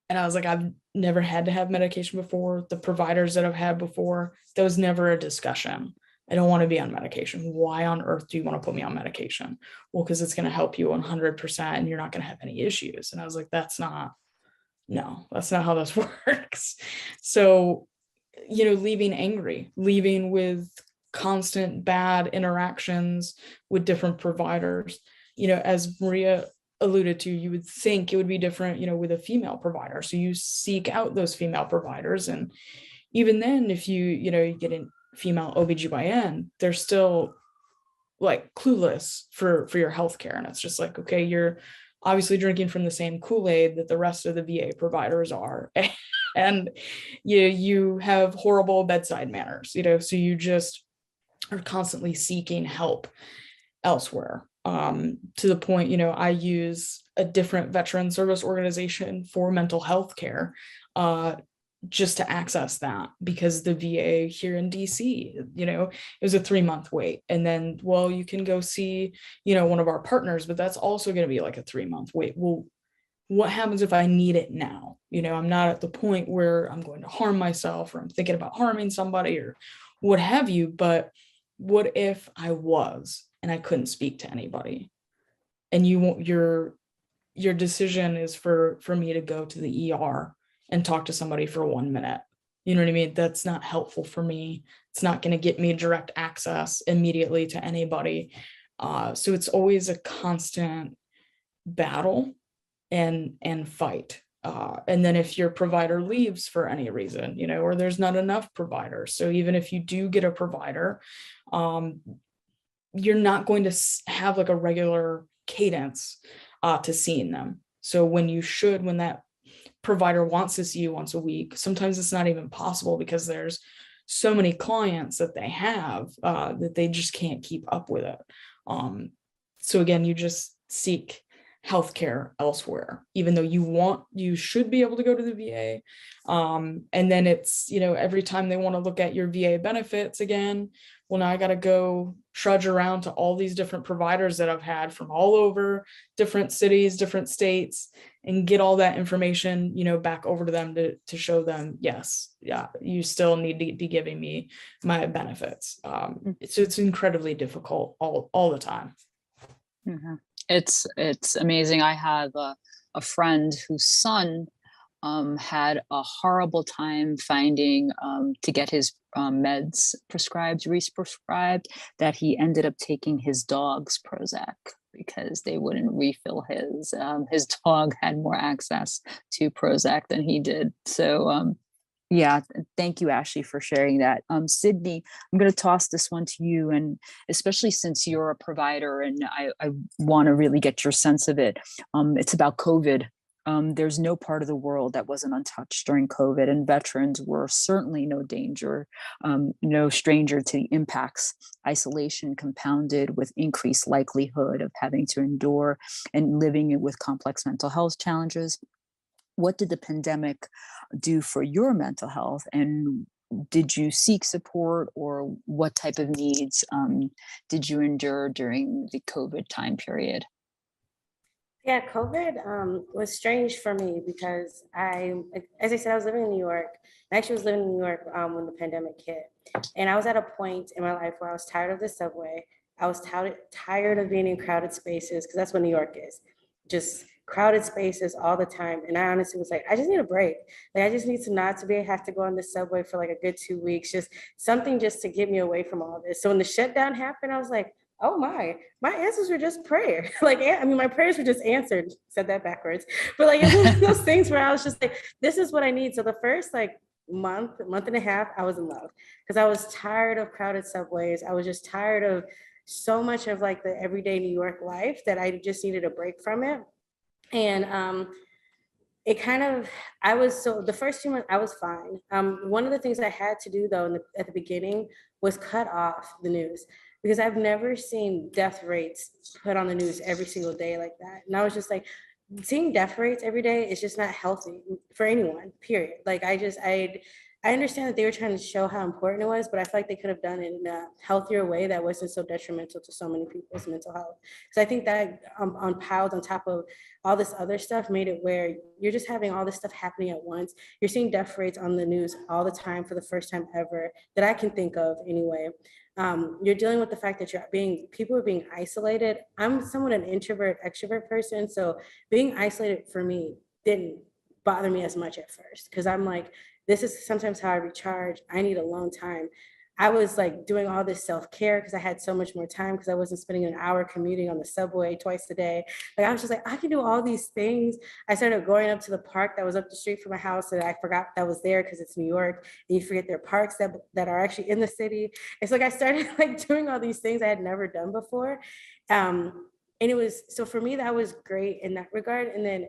And I was like, I've never had to have medication before. The providers that I've had before, there was never a discussion. I don't want to be on medication. Why on earth do you want to put me on medication? Well, because it's going to help you 100% and you're not going to have any issues. And I was like, that's not how this works. So, leaving angry, leaving with constant bad interactions with different providers, as Maria alluded to, you would think it would be different, with a female provider. So you seek out those female providers. And even then, if you get a female OBGYN, they're still like clueless for your healthcare. And it's just like, okay, you're obviously drinking from the same Kool-Aid that the rest of the VA providers are. And you have horrible bedside manners, so you just are constantly seeking help elsewhere. To the point, I use a different veteran service organization for mental health care, just to access that, because the VA here in DC, it was a 3-month wait. And then, well, you can go see, one of our partners, but that's also going to be like a 3-month wait. Well, what happens if I need it now? I'm not at the point where I'm going to harm myself or I'm thinking about harming somebody or what have you, but what if I was and I couldn't speak to anybody? And your decision is for me to go to the ER and talk to somebody for 1 minute. You know what I mean? That's not helpful for me. It's not going to get me direct access immediately to anybody. So it's always a constant battle and fight. And then if your provider leaves for any reason, or there's not enough providers. So even if you do get a provider, you're not going to have like a regular cadence to seeing them. So when that provider wants to see you once a week, sometimes it's not even possible because there's so many clients that they have that they just can't keep up with it. So again, you just seek healthcare elsewhere, even though you should be able to go to the VA. And then it's, every time they want to look at your VA benefits again, well, now I got to go trudge around to all these different providers that I've had from all over different cities, different states, and get all that information, back over to them to show them, yes, yeah, you still need to be giving me my benefits. So it's incredibly difficult all the time. Mm-hmm. It's amazing. I have a friend whose son had a horrible time finding to get his meds prescribed, that he ended up taking his dog's Prozac because they wouldn't refill his. His dog had more access to Prozac than he did. So yeah, thank you, Ashley, for sharing that. Sydney, I'm going to toss this one to you, and especially since you're a provider, and I want to really get your sense of it. It's about COVID. There's no part of the world that wasn't untouched during COVID, and veterans were certainly no stranger to the impacts. Isolation compounded with increased likelihood of having to endure and living with complex mental health challenges. What did the pandemic do for your mental health, and did you seek support, or what type of needs did you endure during the COVID time period? Yeah, COVID was strange for me because as I said, I was living in New York. I actually was living in New York when the pandemic hit. And I was at a point in my life where I was tired of the subway. I was tired of being in crowded spaces, because that's what New York is. Just crowded spaces all the time. And I honestly was like, I just need a break. Like, I just need to not to have to go on the subway for like a good 2 weeks, just something just to get me away from all this. So when the shutdown happened, I was like, oh my answers were just prayer. Like, I mean, my prayers were just answered, said that backwards. But like, it was one of those things where I was just like, this is what I need. So the first like month and a half, I was in love, because I was tired of crowded subways. I was just tired of so much of like the everyday New York life that I just needed a break from it. And it kind of, the first 2 months I was fine. One of the things I had to do though at the beginning was cut off the news, because I've never seen death rates put on the news every single day like that. And I was just like, seeing death rates every day is just not healthy for anyone, period. Like I I understand that they were trying to show how important it was, but I feel like they could have done it in a healthier way that wasn't so detrimental to so many people's mental health. So I think that on piled on top of all this other stuff made it where you're just having all this stuff happening at once. You're seeing death rates on the news all the time for the first time ever that I can think of anyway. You're dealing with the fact that people are being isolated. I'm somewhat an introvert, extrovert person. So being isolated for me didn't bother me as much at first because I'm like, this is sometimes how I recharge. I need alone time. I was like doing all this self-care because I had so much more time because I wasn't spending an hour commuting on the subway twice a day. Like I was just like, I can do all these things. I started going up to the park that was up the street from my house that I forgot that was there because it's New York and you forget there are parks that are actually in the city. It's like I started like doing all these things I had never done before. And it was, so for me, that was great in that regard. And then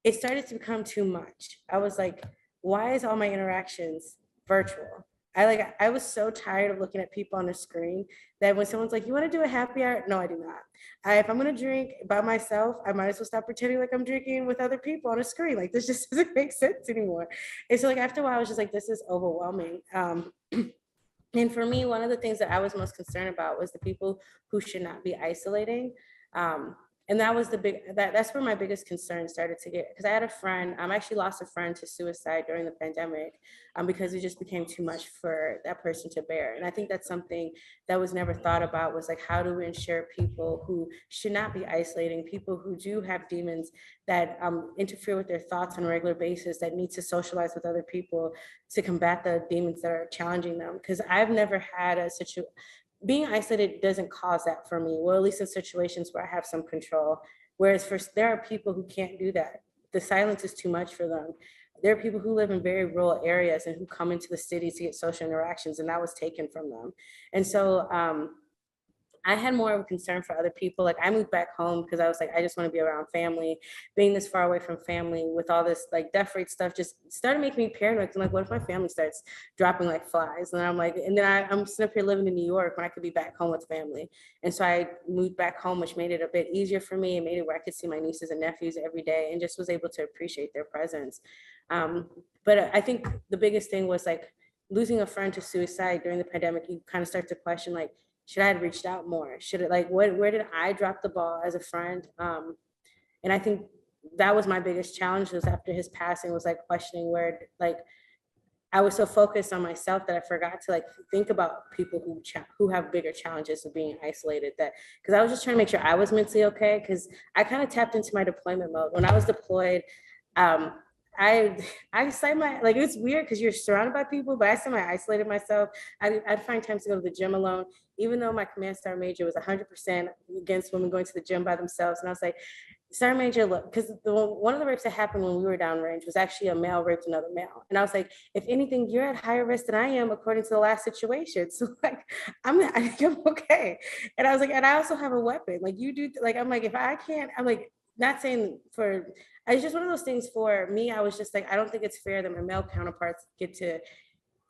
it started to become too much. I was like, why is all my interactions virtual? I was so tired of looking at people on the screen that when someone's like, you want to do a happy hour? No, I do not. If I'm going to drink by myself, I might as well stop pretending like I'm drinking with other people on a screen. Like this just doesn't make sense anymore. And so like after a while, I was just like, this is overwhelming. And for me, one of the things that I was most concerned about was the people who should not be isolating. And that was that's where my biggest concern started to get, because I had a friend, I actually lost a friend to suicide during the pandemic because it just became too much for that person to bear. And I think that's something that was never thought about, was like, how do we ensure people who should not be isolating, people who do have demons that interfere with their thoughts on a regular basis, that need to socialize with other people to combat the demons that are challenging them? Because I've never had a situation, being isolated doesn't cause that for me. Well, at least in situations where I have some control. Whereas there are people who can't do that. The silence is too much for them. There are people who live in very rural areas and who come into the city to get social interactions, and that was taken from them. And so I had more of a concern for other people. Like I moved back home because I was like, I just want to be around family. Being this far away from family with all this like death rate stuff just started making me paranoid. I'm like, what if my family starts dropping like flies? And I'm like, and then I'm sitting up here living in New York when I could be back home with family. And so I moved back home, which made it a bit easier for me and made it where I could see my nieces and nephews every day and just was able to appreciate their presence. But I think the biggest thing was like losing a friend to suicide during the pandemic. You kind of start to question like, should I have reached out more? Should it like, where did I drop the ball as a friend? And I think that was my biggest challenge, was after his passing, was like questioning where, like, I was so focused on myself that I forgot to like think about people who have bigger challenges of being isolated, that, because I was just trying to make sure I was mentally okay. Because I kind of tapped into my deployment mode. When I was deployed, I like, it's weird because you're surrounded by people, but I isolated myself. I'd find times to go to the gym alone, even though my command star major was 100% against women going to the gym by themselves. And I was like, Sergeant Major, look, because one of the rapes that happened when we were downrange was actually a male raped another male. And I was like, if anything, you're at higher risk than I am, according to the last situation. So like, I think I'm okay. And I was like, and I also have a weapon. Like you do, like, I'm like, if I can't, I'm like, not saying for, it's just one of those things for me. I was just like, I don't think it's fair that my male counterparts get to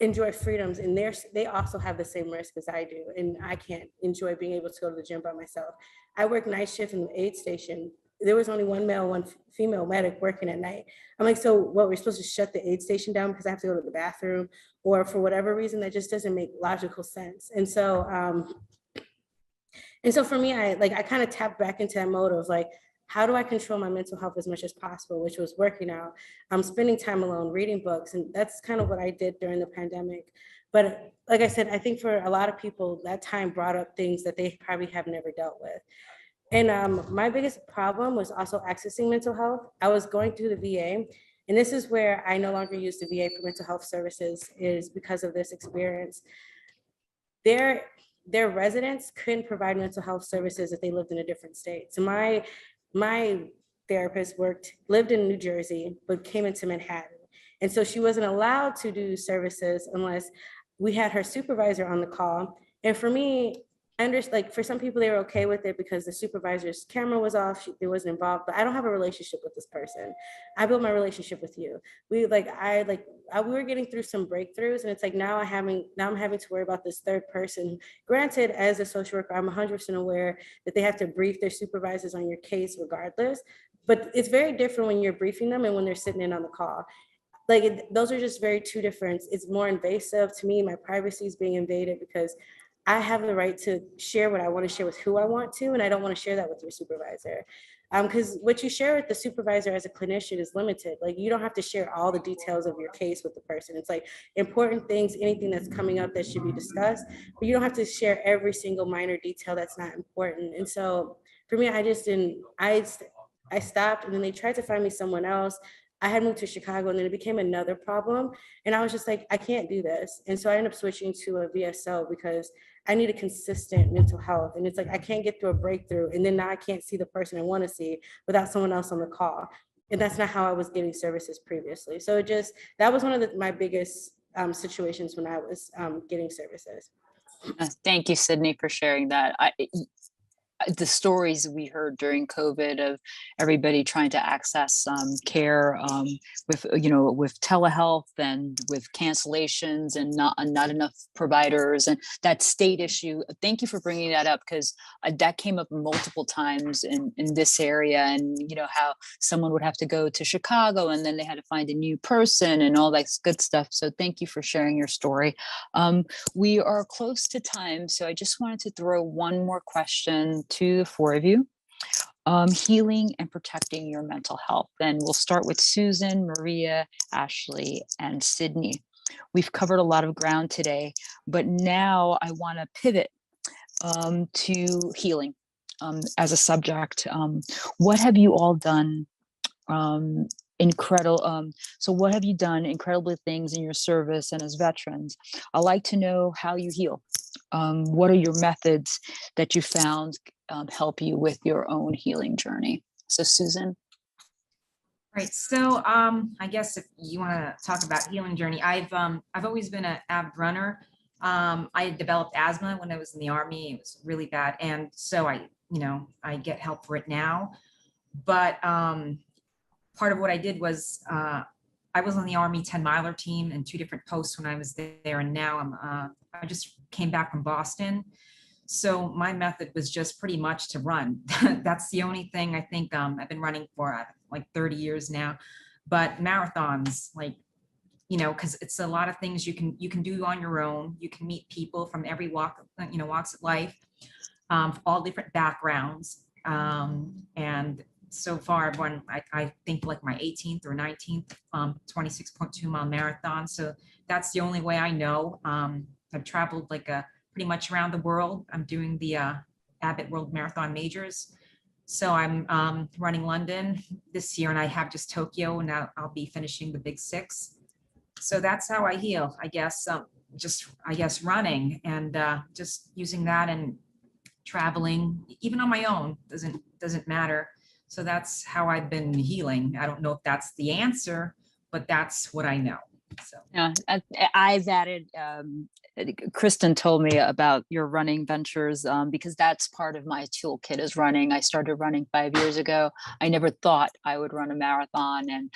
enjoy freedoms, and they also have the same risk as I do. And I can't enjoy being able to go to the gym by myself. I work night shift in the aid station. There was only one male, one female medic working at night. I'm like, so what, we're supposed to shut the aid station down because I have to go to the bathroom, or for whatever reason, that just doesn't make logical sense. And so for me, I kind of tapped back into that mode of like, how do I control my mental health as much as possible, which was working out. I'm spending time alone, reading books. And that's kind of what I did during the pandemic. But like I said, I think for a lot of people, that time brought up things that they probably have never dealt with. And my biggest problem was also accessing mental health. I was going through the VA, and this is where I no longer use the VA for mental health services, is because of this experience. Their residents couldn't provide mental health services if they lived in a different state. So my therapist lived in New Jersey, but came into Manhattan. And so she wasn't allowed to do services unless we had her supervisor on the call. And for me, like for some people, they were okay with it because the supervisor's camera was off, they wasn't involved, but I don't have a relationship with this person. I built my relationship with you. We were getting through some breakthroughs, and it's like, now I'm having to worry about this third person. Granted, as a social worker, I'm 100% aware that they have to brief their supervisors on your case regardless, but it's very different when you're briefing them and when they're sitting in on the call. like those are just very two different. It's more invasive to me. My privacy is being invaded because I have the right to share what I want to share with who I want to, and I don't want to share that with your supervisor. Because what you share with the supervisor as a clinician is limited. Like you don't have to share all the details of your case with the person. It's like important things, anything that's coming up that should be discussed, but you don't have to share every single minor detail that's not important. And so for me, I just didn't, I stopped, and then they tried to find me someone else. I had moved to Chicago, and then it became another problem. And I was just like, I can't do this. And so I ended up switching to a VSO because I need a consistent mental health. And it's like, I can't get through a breakthrough. And then now I can't see the person I want to see without someone else on the call. And that's not how I was getting services previously. So it just, that was one of my biggest situations when I was getting services. Thank you, Sydney, for sharing that. The stories we heard during COVID of everybody trying to access care with, with telehealth and with cancellations and not enough providers and that state issue. Thank you for bringing that up, because that came up multiple times in this area, and how someone would have to go to Chicago and then they had to find a new person and all that good stuff. So thank you for sharing your story. We are close to time, so I just wanted to throw one more question to the four of you. Healing and protecting your mental health. And we'll start with Susan, Maria, Ashley, and Sydney. We've covered a lot of ground today, but now I want to pivot to healing as a subject. What have you all done? So what have you done incredible things in your service and as veterans? I'd like to know how you heal. What are your methods that you found help you with your own healing journey? So Susan. Right. So I guess if you want to talk about healing journey, I've always been an avid runner. I developed asthma when I was in the Army. It was really bad, and so I get help for it now. But part of what I did was I was on the Army 10-miler team in 2 different posts when I was there, and now I just came back from Boston. So my method was just pretty much to run. That's the only thing I think I've been running for like 30 years now. But marathons, because it's a lot of things you can do on your own. You can meet people from every walks of life, all different backgrounds, and so far I've run, I think like my 18th or 19th 26.2 mile marathon. So that's the only way I know. I've traveled pretty much around the world. I'm doing the Abbott World Marathon Majors. So I'm running London this year, and I have just Tokyo, and now I'll be finishing the Big 6. So that's how I heal, I guess. Running and just using that and traveling, even on my own, doesn't matter. So that's how I've been healing. I don't know if that's the answer, but that's what I know. So yeah, I've added, Kristen told me about your running ventures because that's part of my toolkit is running. I started running 5 years ago. I never thought I would run a marathon, and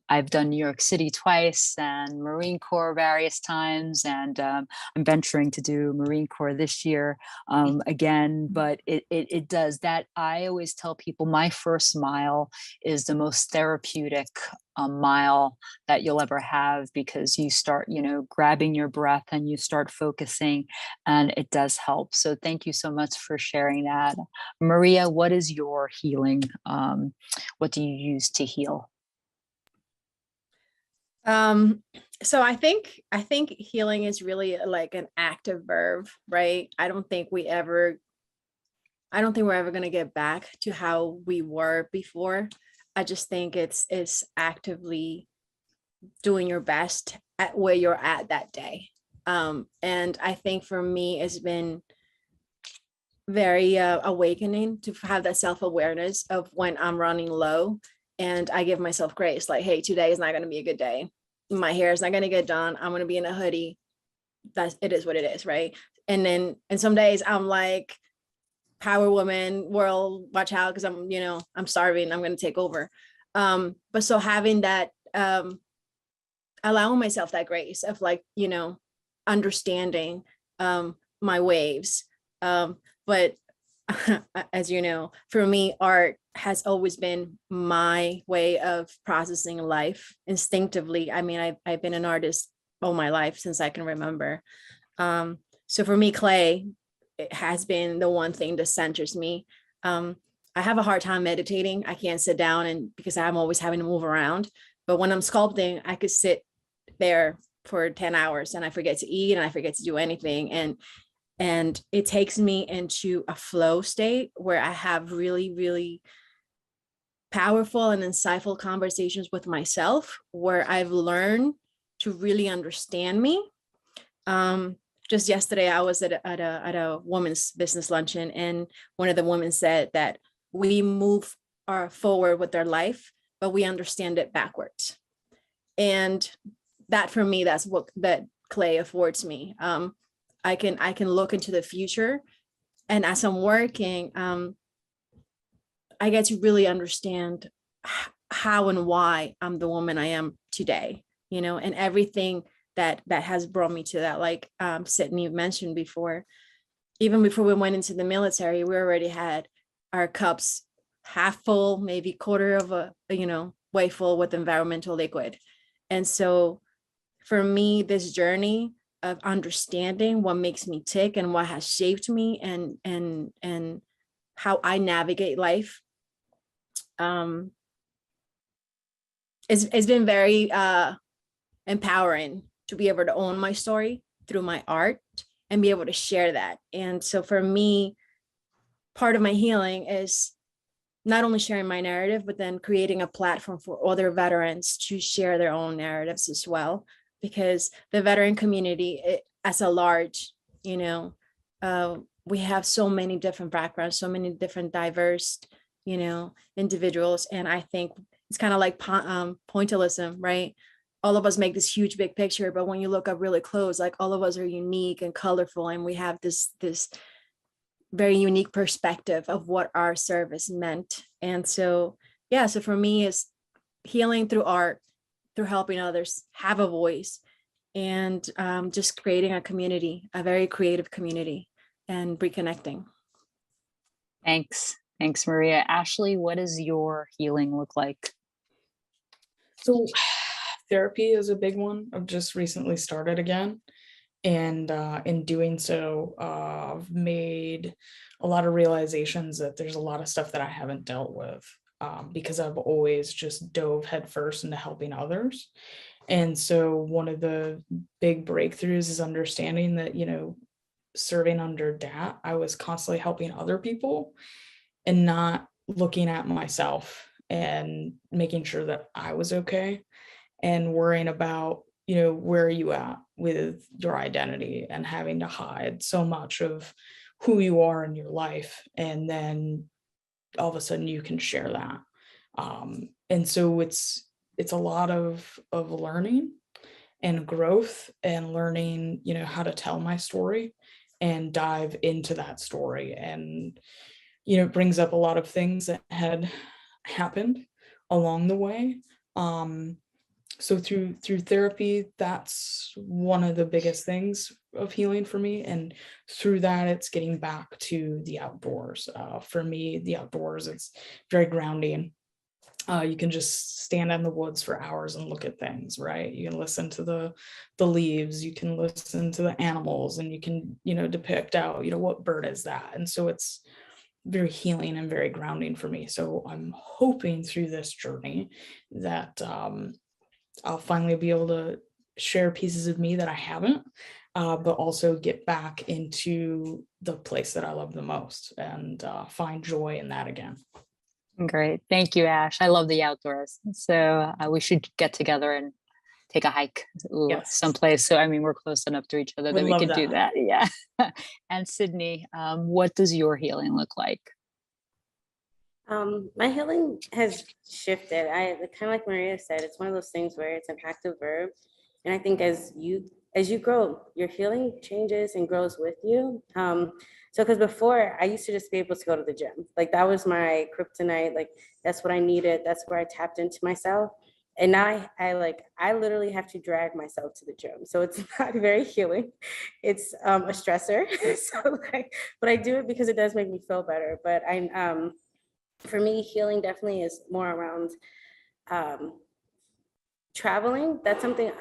I've done New York City twice and Marine Corps various times, and I'm venturing to do Marine Corps this year again. But it does that. I always tell people my first mile is the most therapeutic mile that you'll ever have, because you start, grabbing your breath and you start focusing, and it does help. So thank you so much for sharing that. Maria, what is your healing? What do you use to heal? So I think healing is really like an active verb, right? I don't think we're ever going to get back to how we were before. I just think it's actively doing your best at where you're at that day. And I think for me, it's been very awakening to have that self-awareness of when I'm running low, and I give myself grace, like, hey, today is not going to be a good day. My hair is not going to get done. I'm going to be in a hoodie. It is what it is, right? And some days I'm like, power woman, world, watch out, because I'm starving, I'm going to take over. But so having that, allowing myself that grace of understanding my waves. But as you know, for me, art has always been my way of processing life instinctively. I mean, I've been an artist all my life since I can remember. So for me, clay, it has been the one thing that centers me. I have a hard time meditating. I can't sit down, and because I'm always having to move around. But when I'm sculpting, I could sit there for 10 hours and I forget to eat and I forget to do anything. And it takes me into a flow state where I have really, really powerful and insightful conversations with myself, where I've learned to really understand me. Just yesterday, I was at a women's business luncheon, and one of the women said that we move forward with our life, but we understand it backwards. And that, for me, that's what that clay affords me. I can look into the future, and as I'm working, I get to really understand how and why I'm the woman I am today, and everything that has brought me to that. Like Sydney mentioned before, even before we went into the military, we already had our cups half full, maybe quarter of a way full with environmental liquid. And so for me, this journey of understanding what makes me tick and what has shaped me and how I navigate life, it's been very empowering to be able to own my story through my art and be able to share that. And so for me, part of my healing is not only sharing my narrative, but then creating a platform for other veterans to share their own narratives as well. Because the veteran community, as a large, we have so many different backgrounds, so many different diverse, individuals. And I think it's kind of like pointillism, right? All of us make this huge big picture, but when you look up really close, like all of us are unique and colorful, and we have this very unique perspective of what our service meant. And so, yeah, so for me, is healing through art, through helping others have a voice, and just creating a community, a very creative community, and reconnecting. Thanks, Maria. Ashley, what does your healing look like? So therapy is a big one. I've just recently started again. And in doing so, I've made a lot of realizations that there's a lot of stuff that I haven't dealt with because I've always just dove headfirst into helping others. And so one of the big breakthroughs is understanding that, serving under DAT, I was constantly helping other people and not looking at myself and making sure that I was okay, and worrying about, where are you at with your identity, and having to hide so much of who you are in your life. And then all of a sudden you can share that. And so it's a lot of learning and growth, and learning, how to tell my story and dive into that story. And, it brings up a lot of things that had happened along the way. So through therapy, that's one of the biggest things of healing for me. And through that, it's getting back to the outdoors. For me, the outdoors, it's very grounding. You can just stand in the woods for hours and look at things, right? You can listen to the leaves, you can listen to the animals, and you can, depict out, what bird is that? And so it's very healing and very grounding for me. So I'm hoping through this journey that I'll finally be able to share pieces of me that I haven't, but also get back into the place that I love the most, and find joy in that again. Great. Thank you, Ash. I love the outdoors. So we should get together and take a hike someplace. So, we're close enough to each other that we can do that. Yeah. And Sydney, what does your healing look like? My healing has shifted. Kind of like Maria said, it's one of those things where it's an active verb. And I think as you grow, your healing changes and grows with you. So because before I used to just be able to go to the gym. Like that was my kryptonite. Like that's what I needed. That's where I tapped into myself. And now I literally have to drag myself to the gym. So it's not very healing. It's a stressor. So but I do it because it does make me feel better. But for me, healing definitely is more around traveling. That's something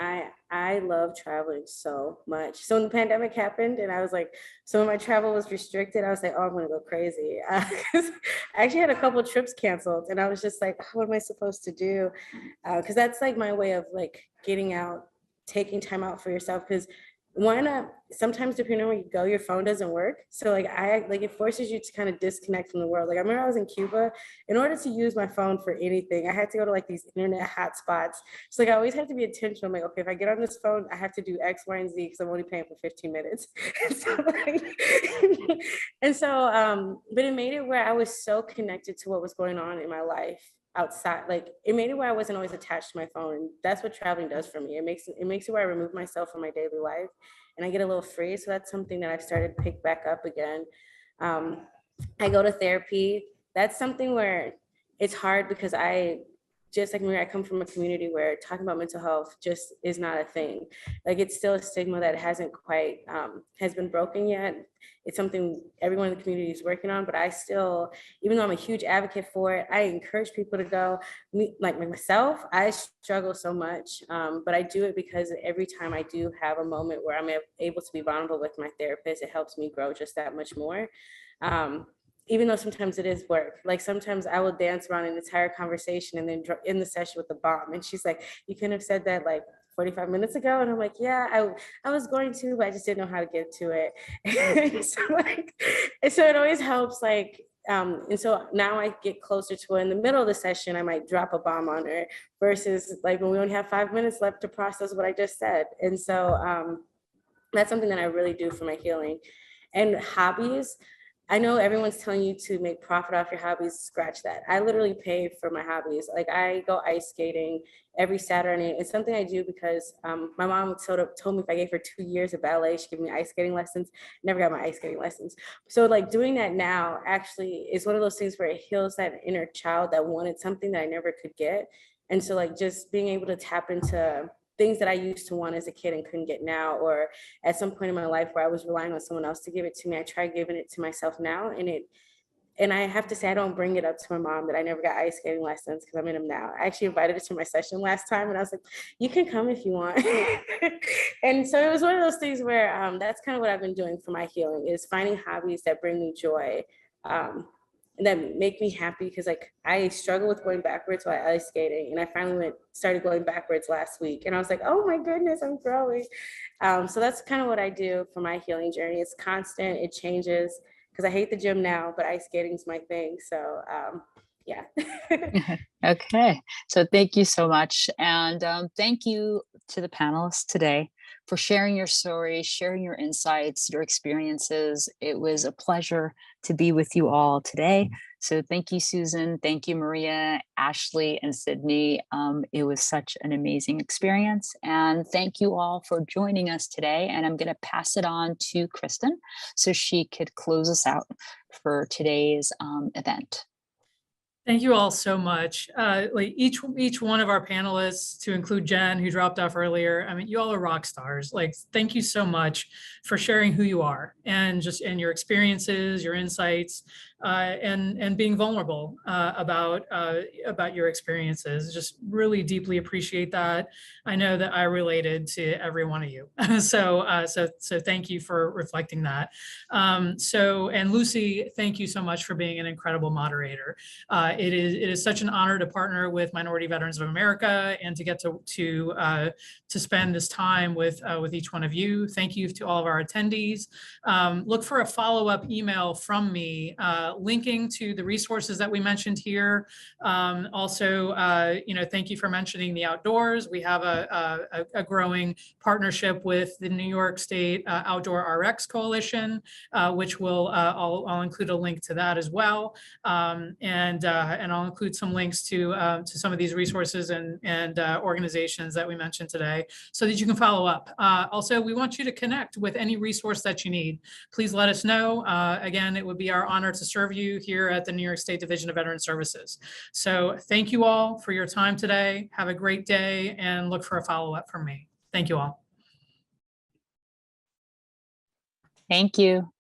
I love traveling so much. So when the pandemic happened and I was like, so when my travel was restricted, I was like, oh, I'm gonna go crazy. 'Cause I actually had a couple of trips canceled and I was just like, what am I supposed to do? Because that's like my way of like getting out, taking time out for yourself. Because why not? Sometimes depending on where you go, your phone doesn't work. So like it forces you to kind of disconnect from the world. Like I remember I was in Cuba. In order to use my phone for anything, I had to go to like these internet hotspots. So like I always have to be intentional. I'm like, okay, if I get on this phone, I have to do X, Y, and Z because I'm only paying for 15 minutes. But it made it where I was so connected to what was going on in my life outside. Like it made it where I wasn't always attached to my phone. And that's what traveling does for me. It makes it where I remove myself from my daily life and I get a little free. So that's something that I've started to pick back up again. I go to therapy. That's something where it's hard because just like me, I come from a community where talking about mental health just is not a thing. Like it's still a stigma that hasn't quite has been broken yet. It's something everyone in the community is working on, but I still, even though I'm a huge advocate for it, I encourage people to go. Like myself, I struggle so much, but I do it because every time I do have a moment where I'm able to be vulnerable with my therapist, it helps me grow just that much more. Even though sometimes it is work. Like sometimes I will dance around an entire conversation and then in the session with the bomb. And she's like, you couldn't have said that like 45 minutes ago. And I'm like, yeah, I was going to, but I just didn't know how to get to it. So it always helps like, and so now I get closer to her. In the middle of the session, I might drop a bomb on her versus like when we only have 5 minutes left to process what I just said. And so that's something that I really do for my healing. And hobbies, I know everyone's telling you to make profit off your hobbies. Scratch that. I literally pay for my hobbies. Like I go ice skating every Saturday. It's something I do because my mom told me if I gave her 2 years of ballet, she'd give me ice skating lessons. Never got my ice skating lessons. So like doing that now actually is one of those things where it heals that inner child that wanted something that I never could get. And so like just being able to tap into things that I used to want as a kid and couldn't get now, or at some point in my life where I was relying on someone else to give it to me, I try giving it to myself now. And I have to say, I don't bring it up to my mom that I never got ice skating lessons because I'm in them now. I actually invited her to my session last time and I was like, you can come if you want. And so it was one of those things where that's kind of what I've been doing for my healing is finding hobbies that bring me joy. And that make me happy because like I struggle with going backwards while ice skating, and I finally started going backwards last week, and I was like, oh my goodness, I'm growing. So that's kind of what I do for my healing journey. It's constant, it changes because I hate the gym now, but ice skating is my thing. So yeah. Okay, so thank you so much, and thank you to the panelists today for sharing your stories, sharing your insights, your experiences. It was a pleasure to be with you all today. So thank you, Susan. Thank you, Maria, Ashley, and Sydney. It was such an amazing experience. And thank you all for joining us today. And I'm going to pass it on to Kristen so she could close us out for today's event. Thank you all so much. Like each one of our panelists, to include Jen, who dropped off earlier. I mean, you all are rock stars. Like, thank you so much for sharing who you are and your experiences, your insights, and being vulnerable about your experiences. Just really deeply appreciate that. I know that I related to every one of you. So thank you for reflecting that. And Lucy, thank you so much for being an incredible moderator. It is such an honor to partner with Minority Veterans of America and to get to spend this time with each one of you. Thank you to all of our attendees. Look for a follow-up email from me linking to the resources that we mentioned here. Also, thank you for mentioning the outdoors. We have a growing partnership with the New York State Outdoor RX Coalition, which I'll include a link to that as well. And I'll include some links to some of these resources and organizations that we mentioned today so that you can follow up. Also, we want you to connect with any resource that you need. Please let us know. Again, it would be our honor to serve you here at the New York State Division of Veteran Services. So thank you all for your time today. Have a great day and look for a follow-up from me. Thank you all. Thank you.